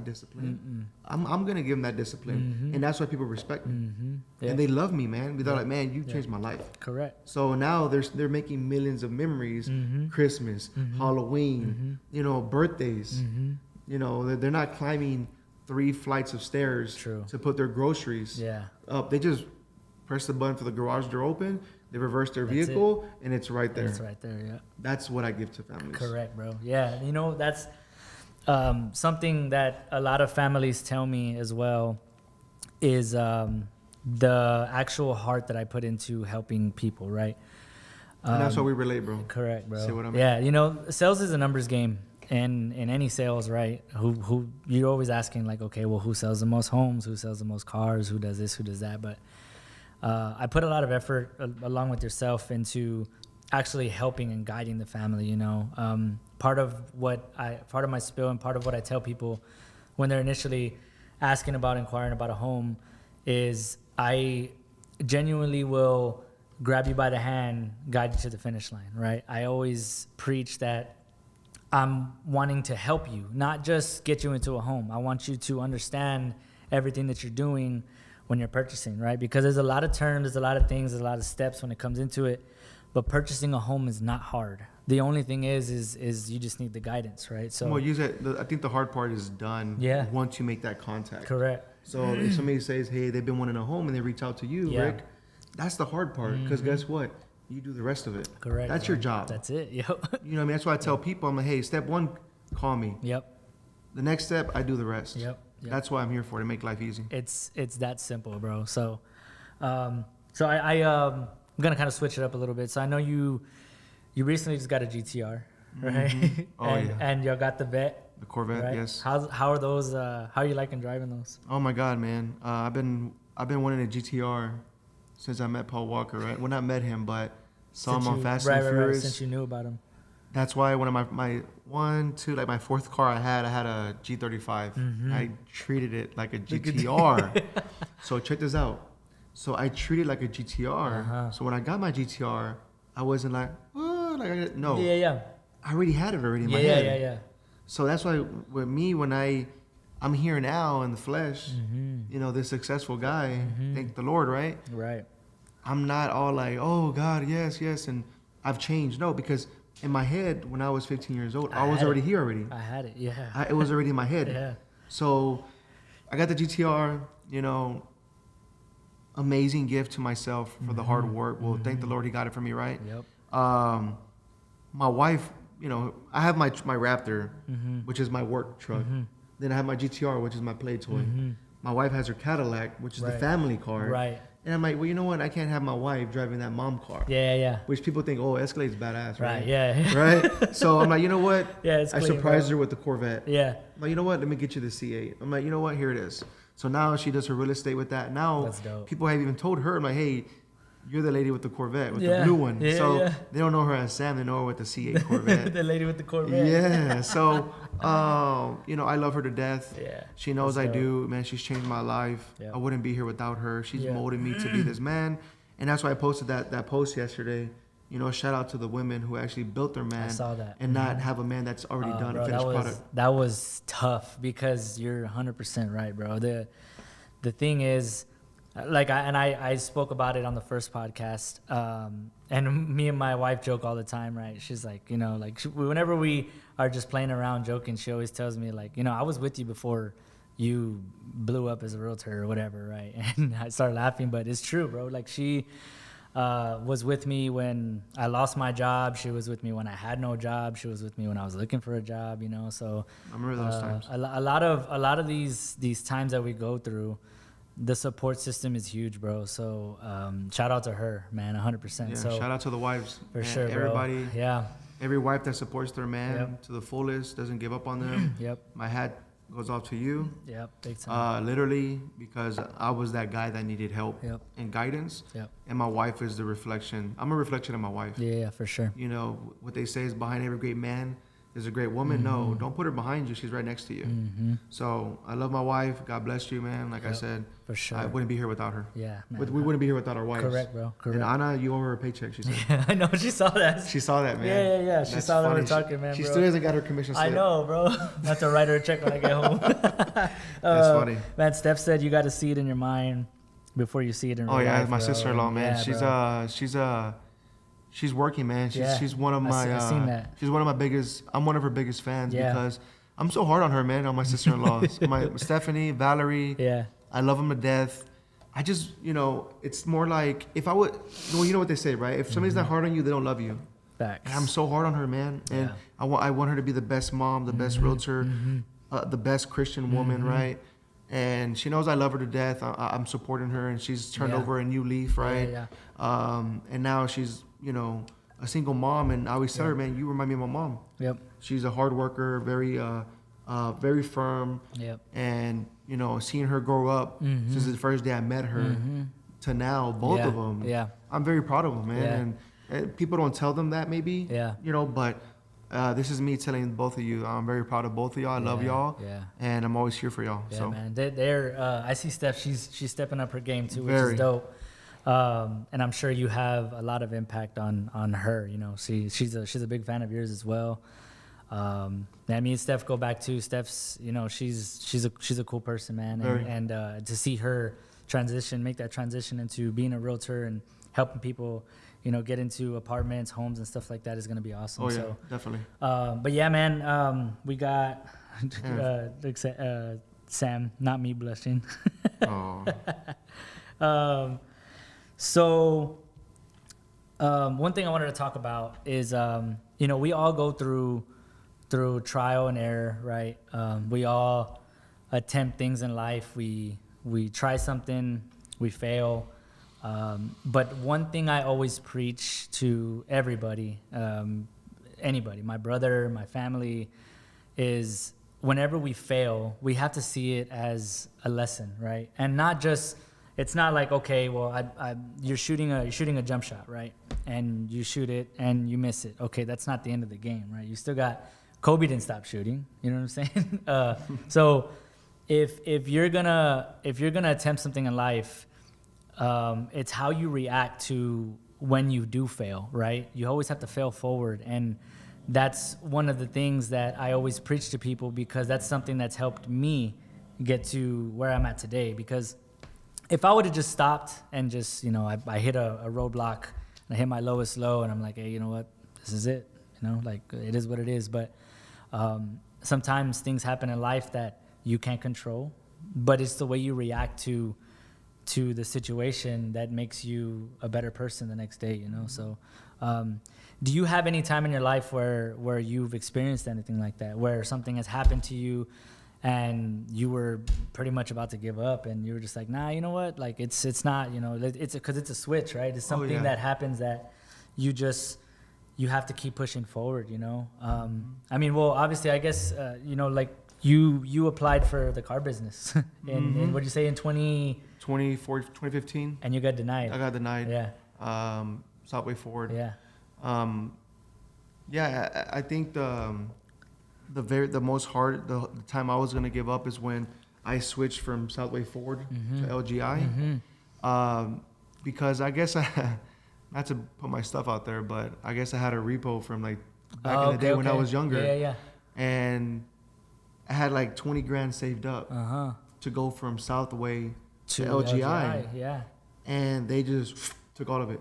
discipline. I'm gonna give them that discipline, and that's why people respect me, Yeah. and they love me, man. They're like, man, you changed my life. Correct. So now they're making millions of memories, Christmas, Halloween, birthdays. They're not climbing 3 flights of stairs to put their groceries up. They just press the button for the garage door open. They reverse their vehicle, and it's right there. It's right there. Yeah. That's what I give to families. Correct, bro. Yeah, that's something that a lot of families tell me as well is the actual heart that I put into helping people, right? And that's why we relate, bro. Correct, bro. See what I mean? Yeah, sales is a numbers game, and in any sales, right? Who you're always asking like, okay, well, who sells the most homes? Who sells the most cars? Who does this? Who does that? But I put a lot of effort along with yourself into actually helping and guiding the family. Part of my spill and part of what I tell people when they're initially inquiring about a home is I genuinely will grab you by the hand, guide you to the finish line, right? I always preach that I'm wanting to help you, not just get you into a home. I want you to understand everything that you're doing when you're purchasing, right? Because there's a lot of terms, there's a lot of things, there's a lot of steps when it comes into it. But purchasing a home is not hard. The only thing is you just need the guidance, right? So I think the hard part is done once you make that contact. Correct. So if somebody says, hey, they've been wanting a home and they reach out to you, Rick, that's the hard part. Because guess what? You do the rest of it. Correct. That's your job. That's it. Yep. You know what I mean? That's why I tell people, I'm like, hey, step 1, call me. Yep. The next step, I do the rest. Yep. That's what I'm here for, to make life easy. It's that simple, bro. So, I'm gonna kind of switch it up a little bit. So I know you recently just got a GTR, right? Oh, and you got the Vet. The Corvette, right? yes. How are those? How are you liking driving those? Oh my God, man! I've been wanting a GTR since I met Paul Walker, right? Well, not met him, but saw him on Fast and Furious. Since you knew about him. That's why one of my my fourth car I had a G35. I treated it like a GTR. So check this out. So I treated it like a GTR. So when I got my GTR, I wasn't like, oh, no. Yeah. I already had it in my head. Yeah. So that's why with me, when I'm here now in the flesh, this successful guy, thank the Lord, right? Right. I'm not all like, oh God, yes, and I've changed. No, because in my head, when I was 15 years old, I was already here already. I had it, yeah. It was already in my head. Yeah. So I got the GTR, amazing gift to myself for the hard work. Well, thank the Lord he got it for me, right? Yep. My wife, I have my Raptor, which is my work truck. Then I have my GTR, which is my play toy. My wife has her Cadillac, which is the family car. Right. And I'm like, well, you know what? I can't have my wife driving that mom car. Yeah. Which people think, oh, Escalade's badass, right? Right, yeah. Right? So I'm like, you know what? Yeah, it's I clean, surprised bro. her with the Corvette. Yeah. I'm like, you know what? Let me get you the C8. I'm like, you know what? Here it is. So now she does her real estate with that. Now That's dope. people have even told her, I'm like, hey, you're the lady with the Corvette, with the blue one. So they don't know her as Sam, they know her with the C8 Corvette. The lady with the Corvette. Yeah. So, I love her to death. Yeah. She knows I do. Man, she's changed my life. Yeah. I wouldn't be here without her. She's molded me to be this man. And that's why I posted that post yesterday. Shout out to the women who actually built their man. I saw that. And not have a man that's already done a finished product. That was tough because you're 100% right, bro. The thing is, I spoke about it on the first podcast, and me and my wife joke all the time, right? She's like, whenever we are just playing around joking, she always tells me like, I was with you before you blew up as a realtor or whatever, right? And I started laughing, but it's true, bro. Like she was with me when I lost my job. She was with me when I had no job. She was with me when I was looking for a job, you know. So I remember those times. a lot of these times that we go through, the support system is huge, bro. So shout out to her, man, 100%. Yeah, So shout out to the wives. for Man, sure, bro. everybody. Yeah. Every wife that supports their man Yep. to the fullest, doesn't give up on them. Yep. My hat goes off to you. Yep. Big time. Literally, because I was that guy that needed help Yep. and guidance. Yep. And my wife is the reflection. I'm a reflection of my wife. Yeah, for sure. You know, what they say is behind every great man is a great woman. No, don't put her behind you. She's right next to you. So I love my wife. God bless you, man. Like I said, for sure. I wouldn't be here without her. Yeah, man. We wouldn't be here without our wives. Correct, bro. Correct. And Anna, you owe her a paycheck, she said. Yeah, I know. She saw that. She saw that, man. Yeah. She That's saw that we funny. were talking, man, She bro. still hasn't got her commission slip. I know, bro. I have to write her a check when I get home. That's funny. Man, Steph said you got to see it in your mind before you see it in real Oh yeah, life, my bro. sister-in-law, man. Yeah, She's working, man. She's one of my. I seen that. She's one of my biggest. I'm one of her biggest fans Yeah. because I'm so hard on her, man. On my sister-in-laws, my Stephanie, Valerie. Yeah. I love them to death. I just, it's more like if I would, well, you know what they say, right? If somebody's not hard on you, they don't love you. Facts. And I'm so hard on her, man. And Yeah. I want her to be the best mom, the best realtor, the best Christian woman, right? And she knows I love her to death. I'm supporting her, and she's turned Yeah. over a new leaf, right? Yeah. And now she's, a single mom. And I always tell her, man, you remind me of my mom. Yep. She's a hard worker, very firm. Yep. And, seeing her grow up since the first day I met her to now, both of them. Yeah. I'm very proud of them, man. Yeah. And people don't tell them that maybe. Yeah. But this is me telling both of you. I'm very proud of both of y'all. I love y'all. Yeah. And I'm always here for y'all. Yeah, so man. I see Steph. She's stepping up her game too, which Very. is dope. And I'm sure you have a lot of impact on her. She's a big fan of yours as well. Me and Steph go back too. Steph's, she's a cool person, man. Very. And to see her make that transition into being a realtor and helping people, get into apartments, homes, and stuff like that is gonna be awesome. Oh yeah, So, definitely. but yeah, man, we got Sam, not me blushing. Oh. So one thing I wanted to talk about is, we all go through trial and error, right? We all attempt things in life. We try something, we fail. But one thing I always preach to everybody, anybody, my brother, my family, is whenever we fail, we have to see it as a lesson, right? And not just, it's not like, okay, well, you're shooting a jump shot, right? And you shoot it and you miss it. Okay, that's not the end of the game, right? You still got, Kobe didn't stop shooting. You know what I'm saying? So if you're gonna attempt something in life, it's how you react to when you do fail, right? You always have to fail forward. And that's one of the things that I always preach to people, because that's something that's helped me get to where I'm at today. Because if I would have just stopped and just, I hit a roadblock and I hit my lowest low and I'm like, hey, you know what? This is it. It is what it is. But sometimes things happen in life that you can't control, but it's the way you react to the situation that makes you a better person the next day, So do you have any time in your life where you've experienced anything like that, where something has happened to you and you were pretty much about to give up and you were just like, nah, you know what? Like it's not, it's because it's a switch, right? It's something that happens that you have to keep pushing forward, well, obviously, I guess, you applied for the car business in what'd you say, in 2015. And you got denied. I got denied. Yeah. Southway Ford. Yeah. I think the most hard, the time I was gonna give up is when I switched from Southway Ford to LGI. Because I guess not to put my stuff out there, but I guess I had a repo from back in the day when I was younger. Yeah. And I had like 20 grand saved up to go from Southway to LGI. Yeah. And they just took all of it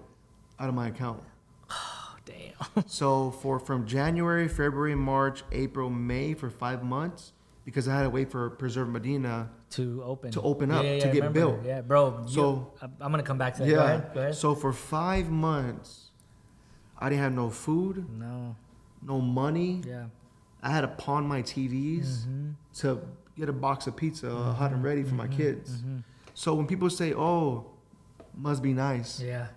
out of my account. Oh, damn. So from January, February, March, April, May, for 5 months, because I had to wait for Preserve Medina to open up, to get remember. built. Yeah, bro. So I'm gonna come back to that. yeah. Go ahead. So for 5 months, I didn't have no food, no money. Yeah. I had to pawn my TVs to get a box of pizza hot and ready for my kids. So when people say, "Oh, must be nice," Yeah.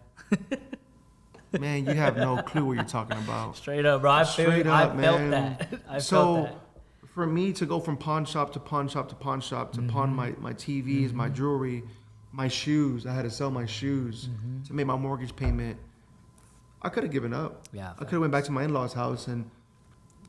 man, you have no clue what you're talking about. Straight up, bro. I felt that. I felt that. For me to go from pawn shop to pawn shop to pawn shop to pawn my TVs, my jewelry, my shoes, I had to sell my shoes to make my mortgage payment. I could have given up. Yeah. I could have went back to my in-laws' house and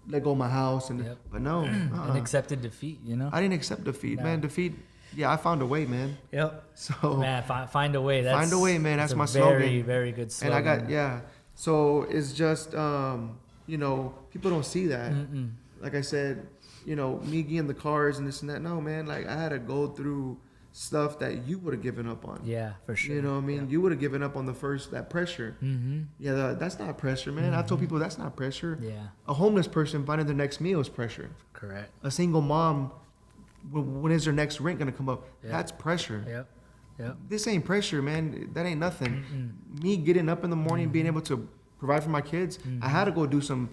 let go of my house, but no. And accepted defeat, you know? I didn't accept defeat, man. Defeat, yeah, I found a way, man. Yep. So man, find a way. Find a way, man. That's my slogan. slogan. Very good slogan. And I got, So it's just, you know, people don't see that. Like I said, you know, me getting the cars and this and that. No, man, like I had to go through stuff that you would have given up on. Yeah, for sure. You know what I mean? You would have given up on that pressure. Yeah, that's not pressure, man. I've told people that's not pressure. Yeah. A homeless person finding their next meal is pressure. Correct. A single mom, when is their next rent gonna come up? That's pressure. Yep. This ain't pressure, man. That ain't nothing. Me getting up in the morning, being able to provide for my kids, I had to go do some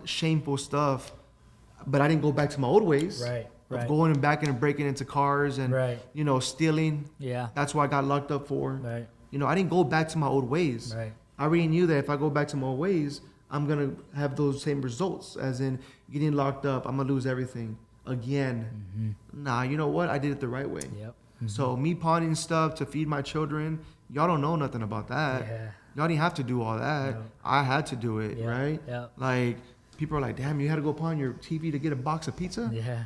shameful stuff, but I didn't go back to my old ways. Right. Of going back and breaking into cars and you know, stealing. Yeah. That's what I got locked up for. Right. You know, I didn't go back to my old ways. Right. I already knew that if I go back to my old ways, I'm gonna have those same results, as in getting locked up. I'm gonna lose everything again. Nah, you know what? I did it the right way. Yep. So me pawning stuff to feed my children, y'all don't know nothing about that. Yeah. Y'all didn't have to do all that. No. I had to do it, right? Yep. Like people are like, damn, you had to go pawn your TV to get a box of pizza? Yeah.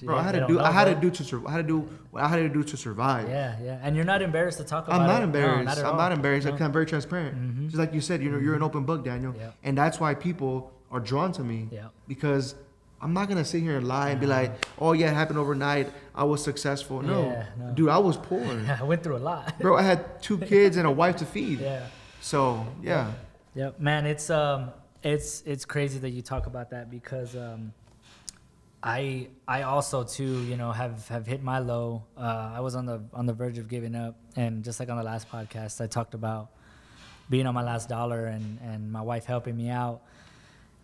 Bro, I had to do what I had to do to survive. Yeah. And you're not embarrassed to talk about it. I'm not embarrassed. No, not at I'm all. not embarrassed No. because I'm very transparent. Just like you said, you know, you're an open book, Daniel. Yep. And that's why people are drawn to me. Yep. Because I'm not gonna sit here and lie and be like, oh yeah, it happened overnight. I was successful. No. Dude, I was poor. I went through a lot. Bro, I had 2 kids and a wife to feed. Yeah. So yeah. Yep. Man, it's crazy that you talk about that because I also too, you know, have hit my low. I was on the verge of giving up, and just like on the last podcast, I talked about being on my last dollar and my wife helping me out.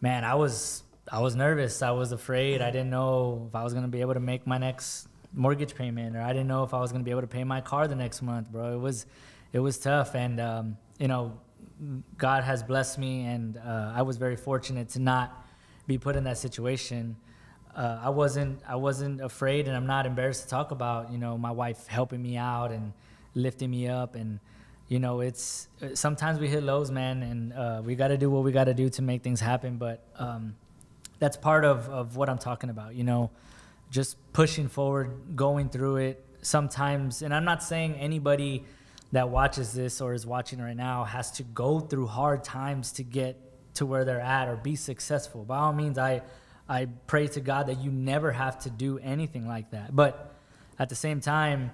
Man, I was nervous. I was afraid. I didn't know if I was gonna be able to make my next mortgage payment, or I didn't know if I was gonna be able to pay my car the next month, bro. It was tough, and you know, God has blessed me, and I was very fortunate to not be put in that situation. I wasn't afraid, and I'm not embarrassed to talk about, you know, my wife helping me out and lifting me up. And, you know, it's sometimes we hit lows, man, and we got to do what we got to do to make things happen. But that's part of what I'm talking about, you know, just pushing forward, going through it sometimes. And I'm not saying anybody that watches this or is watching right now has to go through hard times to get to where they're at or be successful. By all means, I pray to God that you never have to do anything like that. But at the same time,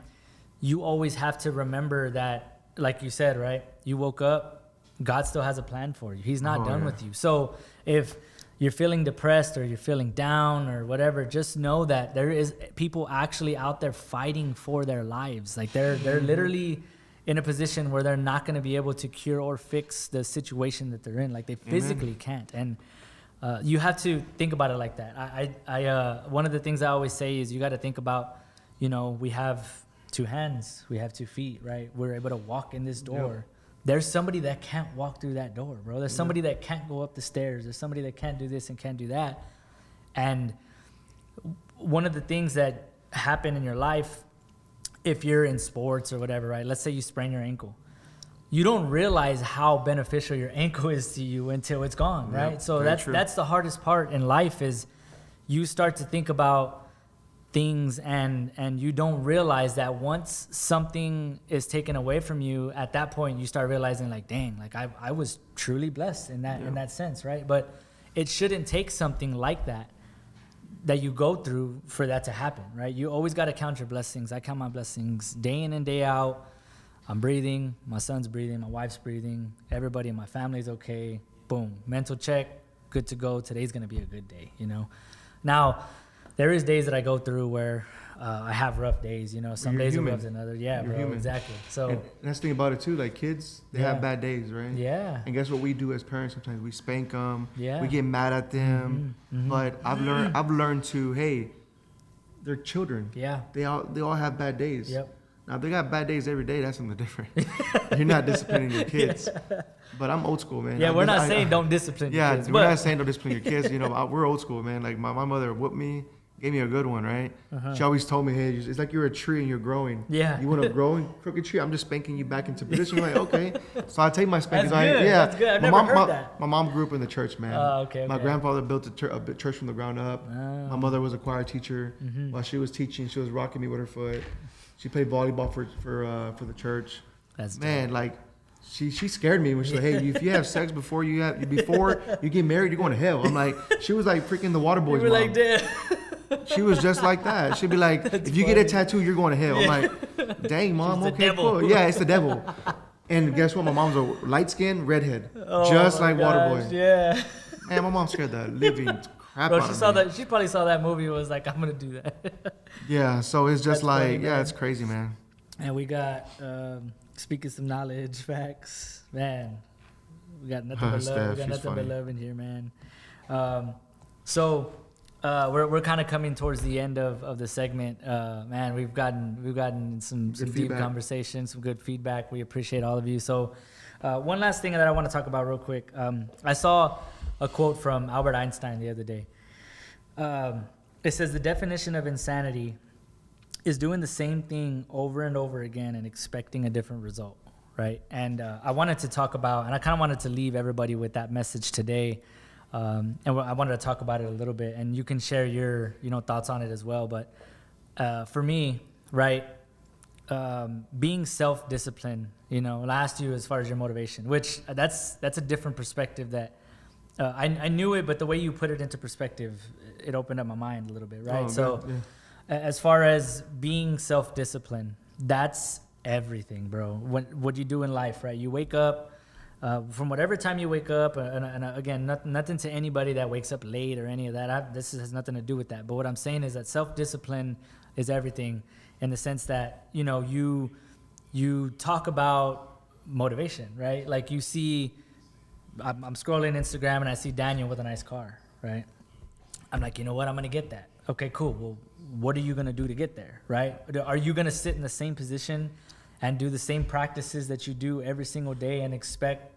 you always have to remember that, like you said, right? You woke up, God still has a plan for you. He's not done with you. So if you're feeling depressed or you're feeling down or whatever, just know that there is people actually out there fighting for their lives. Like they're literally in a position where they're not going to be able to cure or fix the situation that they're in. Like they physically can't. And you have to think about it like that. I one of the things I always say is you got to think about, you know, we have 2 hands, we have 2 feet, right? We're able to walk in this door. Yep. There's somebody that can't walk through that door, bro. There's somebody that can't go up the stairs. There's somebody that can't do this and can't do that. And one of the things that happen in your life, if you're in sports or whatever, right? Let's say you sprain your ankle. You don't realize how beneficial your ankle is to you until it's gone, right? Yep, so that's the hardest part in life is you start to think about things and you don't realize that once something is taken away from you, at that point you start realizing like, dang, like I was truly blessed in that sense, right? But it shouldn't take something like that you go through for that to happen, right? You always got to count your blessings. I count my blessings day in and day out. I'm breathing, my son's breathing, my wife's breathing, everybody in my family's okay. Boom, mental check, good to go. Today's gonna be a good day, you know? Now, there is days that I go through where I have rough days, you know. Some You're days are human. rough than others. Yeah, You're bro, human. exactly. So And that's the thing about it too. Like kids, they Yeah. have bad days, right? yeah, And guess what we do as parents? Sometimes we spank them. Yeah. We get mad at them. But I've learned to, hey, they're children. yeah, They all have bad days. yep. Now if they got bad days every day, that's something different. You're not disciplining your kids. But I'm old school, man. Yeah, we're not saying don't discipline your Yeah, kids, we're but not saying don't discipline your kids. You know, we're old school, man. Like my mother whooped me, gave me a good one, right? She always told me, hey, it's like you're a tree and you're growing. Yeah. You want to grow in crooked tree? I'm just spanking you back into position. You're like, okay. So I take my spankings. That's good. Yeah. That's good. I've my never mom, heard that. My mom grew up in the church, man. Oh, okay, My okay. grandfather built a church from the ground up. My mother was a choir teacher. While she was teaching, she was rocking me with her foot. She played volleyball for the church. That's Man, like she scared me when she was like, hey, if you have sex before you get married, you're going to hell. I'm like, she was like freaking the water you boys were mom. like, damn. She was just like that. She'd be like, if you get a tattoo, you're going to hell. I'm like, dang, mom, She's the okay, devil. cool. Yeah, it's the devil. And guess what? My mom's a light skinned redhead, Oh just my like gosh, Waterboy. Yeah. Man, my mom scared the living crap Bro, out she of saw me. that. She probably saw that movie and was like, I'm gonna do that. Yeah, so it's just That's like, funny, yeah, man. it's crazy, man. And we got speaking some knowledge, facts, man. We got nothing but love. Steph, We got she's nothing but funny. love in here, man. So we're kind of coming towards the end of the segment, man. We've gotten some deep feedback. conversations, some good feedback. We appreciate all of you. So one last thing that I want to talk about real quick. I saw a quote from Albert Einstein the other day. It says the definition of insanity is doing the same thing over and over again and expecting a different result, right? And I wanted to talk about, and I kind of wanted to leave everybody with that message today. And I wanted to talk about it a little bit, and you can share your, thoughts on it as well. But for me, right, being self-disciplined, I asked you as far as your motivation, which that's a different perspective that I knew it, but the way you put it into perspective, it opened up my mind a little bit, right? Oh, So good, yeah. as far as being self-disciplined, that's everything, bro. What you do in life, right? You wake up, from whatever time you wake up, and again, nothing to anybody that wakes up late or any of that. This has nothing to do with that. But what I'm saying is that self-discipline is everything, in the sense that you talk about motivation, right? Like you see, I'm scrolling Instagram and I see Daniel with a nice car, right? I'm like, you know what? I'm gonna get that. Okay, cool. Well, what are you gonna do to get there, right? Are you gonna sit in the same position and do the same practices that you do every single day and expect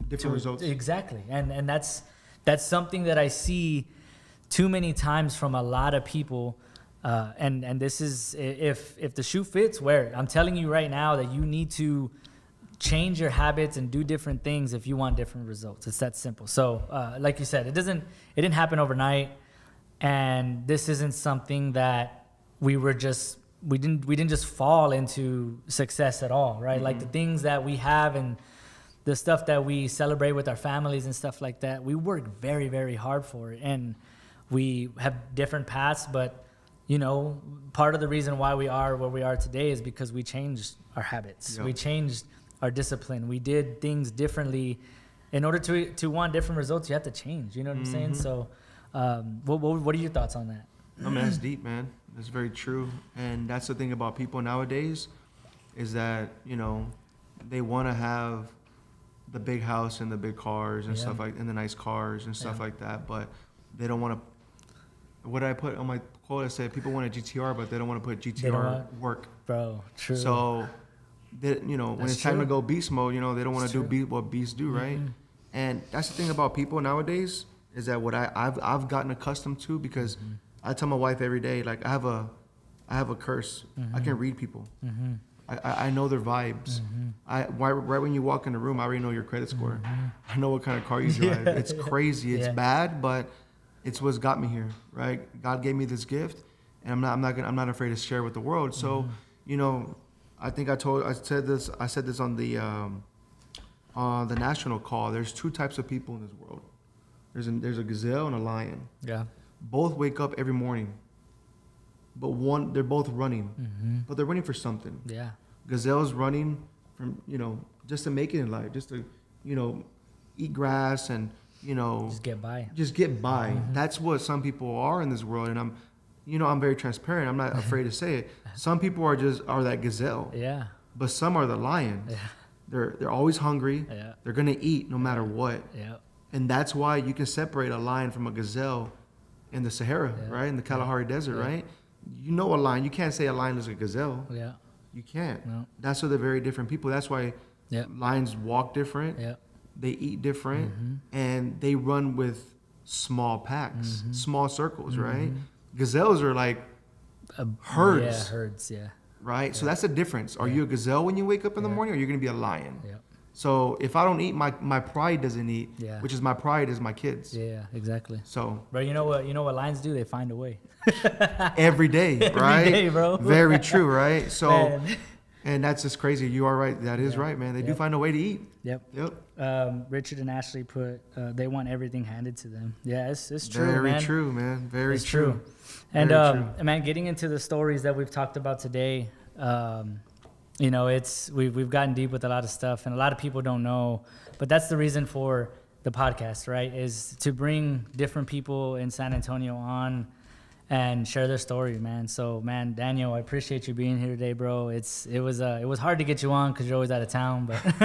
Different results. Exactly. And that's something that I see too many times from a lot of people. And this is, if the shoe fits, wear it. I'm telling you right now that you need to change your habits and do different things if you want different results. It's that simple. So like you said, it didn't happen overnight, and this isn't something that we didn't just fall into success at all, right? Like the things that we have and the stuff that we celebrate with our families and stuff like that, we work very, very hard for it, and we have different paths. But part of the reason why we are where we are today is because we changed our habits. Yep. We changed our discipline. We did things differently. In order to want different results, you have to change. You know what I'm saying? So, what are your thoughts on that? I mean, that's deep, man. That's very true. And that's the thing about people nowadays, is that, they want to have the big house and the big cars and Yeah. stuff and the nice cars and stuff Yeah. like that, but they don't want to. What did I put on my quote? I said people want a GTR, but they don't want to put They don't GTR want- work. Bro, true. So, when That's it's time true. to go beast mode, they don't want It's to do true. what beasts do, right? Mhm. And that's the thing about people nowadays, is that what I've gotten accustomed to, because Mm-hmm. I tell my wife every day, like I have a curse. I can read people. Mm-hmm. I know their vibes. Right when you walk in the room, I already know your credit score. I know what kind of car you drive. Yeah, It's crazy. It's yeah. bad, but it's what's got me here, right? God gave me this gift, and I'm not afraid to share with the world. So, I think I said this on the national call. There's two types of people in this world. There's a gazelle and a lion. Yeah. Both wake up every morning, but they're both running, Mm-hmm. but they're running for something. Yeah. Gazelle's running from, just to make it in life, just to, eat grass and, Just get by. just get by. That's what some people are in this world. And I'm very transparent. I'm not afraid to say it. Some people are that gazelle. Yeah. But some are the lions. Yeah. They're always hungry. Yeah. They're gonna eat no matter what. Yeah. And that's why you can separate a lion from a gazelle in the Sahara, right? In the Kalahari Desert, right? You know a lion. You can't say a lion is a gazelle. Yeah. You can't. No. That's why they're very different people. That's why lions walk different. Yeah. They eat different, and they run with small packs, small circles, right? Gazelles are like herds. Yeah, herds, yeah. Right? So that's the difference. Are you a gazelle when you wake up in the morning, or you're going to be a lion? Yeah. So if I don't eat, my pride doesn't eat, which is my pride is my kids. Yeah, exactly. So, bro, you know what lions do? They find a way. every day, right? Every day, bro. Very true, right? So, Man. and that's just crazy. You are right. That is right, man. They do find a way to eat. Yep. Richard and Ashley put, they want everything handed to them. Yeah, it's true, Very man. true, man. Very It's true. And Very true. man, getting into the stories that we've talked about today, we've gotten deep with a lot of stuff, and a lot of people don't know. But that's the reason for the podcast, right? Is to bring different people in San Antonio on and share their story, man. So, man, Daniel, I appreciate you being here today, bro. It was hard to get you on because you're always out of town, but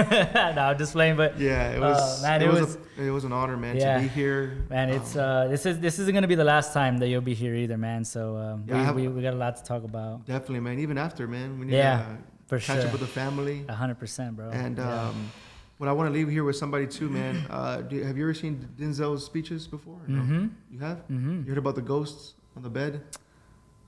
no, I'm just playing. But yeah, it was. Man, it was an honor, man, to be here. Man, it's this isn't gonna be the last time that you'll be here either, man. So we got a lot to talk about. Definitely, man. Even after, man, we need to for catch sure. up with the family. 100%, bro. And what I want to leave here with somebody too, man. Have you ever seen Denzel's speeches before? No? You have? You heard about the ghosts on the bed?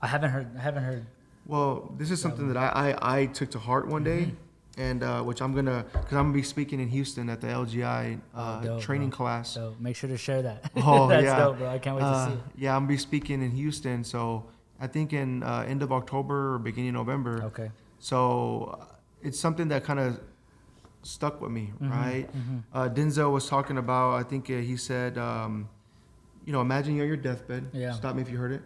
I haven't heard. Well, this is something that I took to heart one day, and because I'm gonna be speaking in Houston at the LGI dope, training bro. class. So make sure to share that. Oh, That's yeah. dope, bro. I can't wait to see it. Yeah, I'm gonna be speaking in Houston, so I think in end of October or beginning of November. Okay. So it's something that kind of stuck with me, right? Denzel was talking about, I think he said, imagine you're on your deathbed. Yeah. Stop me if you heard it.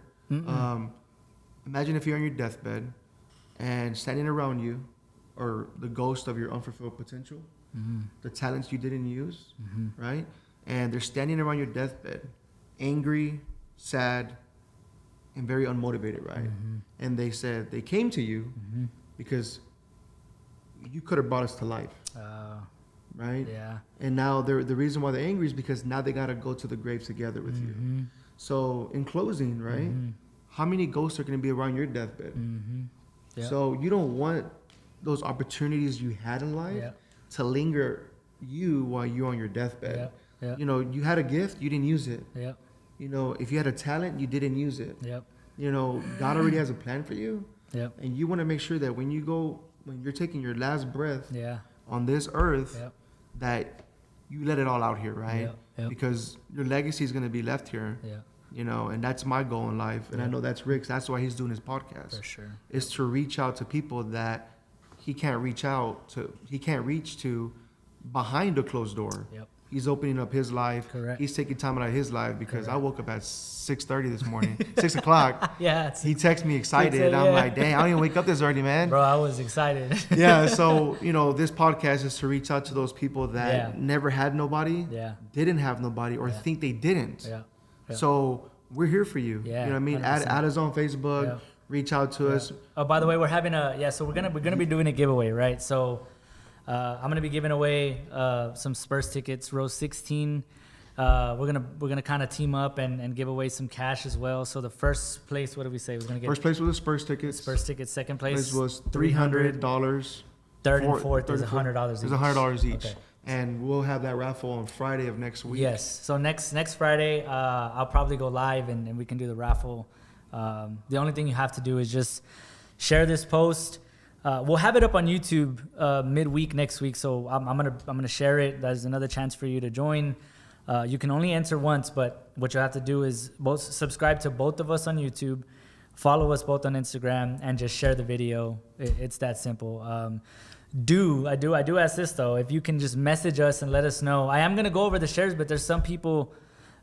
Imagine if you're on your deathbed and standing around you are the ghost of your unfulfilled potential, the talents you didn't use, right? And they're standing around your deathbed, angry, sad, and very unmotivated, right? And they said they came to you because you could have brought us to life, right? Yeah. And now the reason why they're angry is because now they got to go to the grave together with you. So in closing, right? How many ghosts are going to be around your deathbed? Yep. So you don't want those opportunities you had in life to linger you while you're on your deathbed. Yep. You had a gift, you didn't use it. Yep. If you had a talent, you didn't use it. Yep. God already has a plan for you. Yep. And you want to make sure that when you're taking your last breath on this earth, that you let it all out here, right? Yep. Because your legacy is going to be left here. And that's my goal in life. And I know that's Rick's. That's why he's doing his podcast. For sure. Is to reach out to people that he can't reach to behind a closed door. Yep. He's opening up his life. Correct. He's taking time out of his life because I woke up at 6:30 this morning, 6 o'clock. Yeah. He texted me excited. I'm like, dang, I don't even wake up this early, man. Bro, I was excited. Yeah. So, this podcast is to reach out to those people that never had nobody, didn't have nobody, or think they didn't. Yeah. So we're here for you. Yeah, You know what I mean? 100%. Add us on Facebook. Reach out to us. Oh, by the way, we're having so we're gonna be doing a giveaway, right? So I'm gonna be giving away some Spurs tickets, row 16. We're gonna kind of team up and give away some cash as well. So the first place, what did we say? We're gonna get First place was the Spurs tickets. Spurs tickets. Second place was $300. Third and fourth is $100 each. It's $100 each. Okay. And we'll have that raffle on Friday of next week. Yes. So next Friday, I'll probably go live and we can do the raffle. The only thing you have to do is just share this post. We'll have it up on YouTube midweek next week. So I'm gonna share it. There's another chance for you to join. You can only enter once, but what you have to do is both subscribe to both of us on YouTube, follow us both on Instagram, and just share the video. It's that simple. I do ask this though, if you can just message us and let us know. I am gonna go over the shares, but there's some people,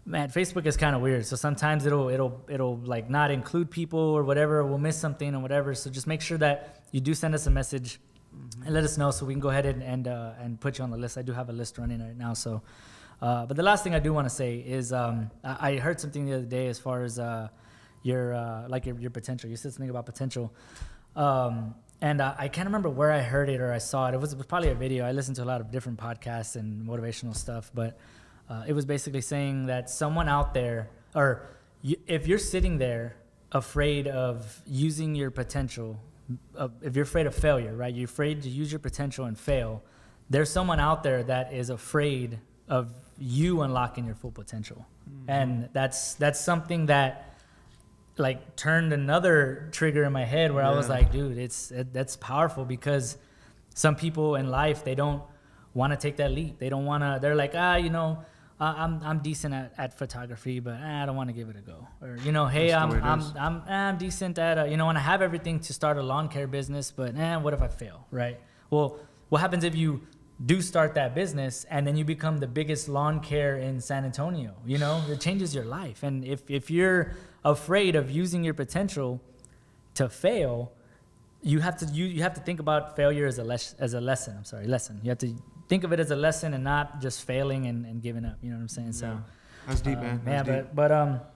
man, Facebook is kind of weird. So sometimes it'll like not include people or whatever. We'll miss something or whatever. So just make sure that you do send us a message and let us know so we can go ahead and put you on the list. I do have a list running right now. So, but the last thing I do want to say is I heard something the other day as far as your potential. You said something about potential. And I can't remember where I heard it or I saw it. It was probably a video. I listened to a lot of different podcasts and motivational stuff, but it was basically saying that someone out there, or if you're sitting there afraid of using your potential, if you're afraid of failure, right? You're afraid to use your potential and fail. There's someone out there that is afraid of you unlocking your full potential. Mm-hmm. And that's something that like turned another trigger in my head where I was like, dude, that's powerful, because some people in life, they don't want to take that leap. They don't want to, they're like, I'm decent at photography, but I don't want to give it a go. Or, hey, I'm decent at, and I have everything to start a lawn care business, but what if I fail, right? Well, what happens if you do start that business and then you become the biggest lawn care in San Antonio? It changes your life. And if you're afraid of using your potential to fail, you have to think about failure as a lesson. Lesson. You have to think of it as a lesson and not just failing and giving up. You know what I'm saying? So that's deep, man. That's deep. But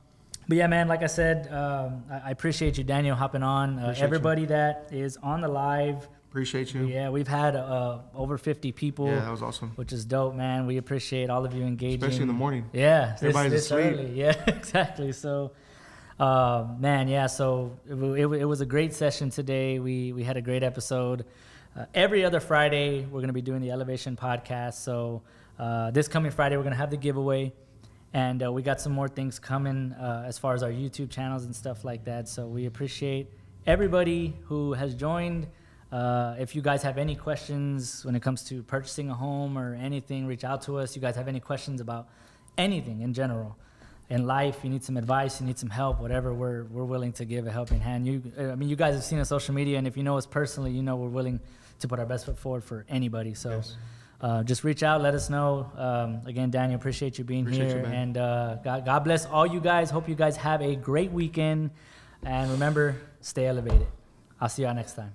yeah, man, like I said, I appreciate you, Daniel, hopping on. Everybody that is on the live, appreciate you. Yeah, we've had over 50 people. Yeah, that was awesome. Which is dope, man. We appreciate all of you engaging. Especially in the morning. Yeah. Everybody's asleep. Early. Yeah, exactly. So, man, yeah, so it was a great session today. We had a great episode. Every other Friday, we're going to be doing the Elevation podcast. So this coming Friday, we're going to have the giveaway. And we got some more things coming as far as our YouTube channels and stuff like that. So we appreciate everybody who has joined. If you guys have any questions when it comes to purchasing a home or anything, reach out to us. You guys have any questions about anything in general in life, you need some advice, you need some help, whatever, we're willing to give a helping hand. You guys have seen us on social media, and if you know us personally, we're willing to put our best foot forward for anybody. So yes. Just reach out, let us know. Again, Daniel, appreciate you being here. You, and God bless all you guys. Hope you guys have a great weekend. And remember, stay elevated. I'll see y'all next time.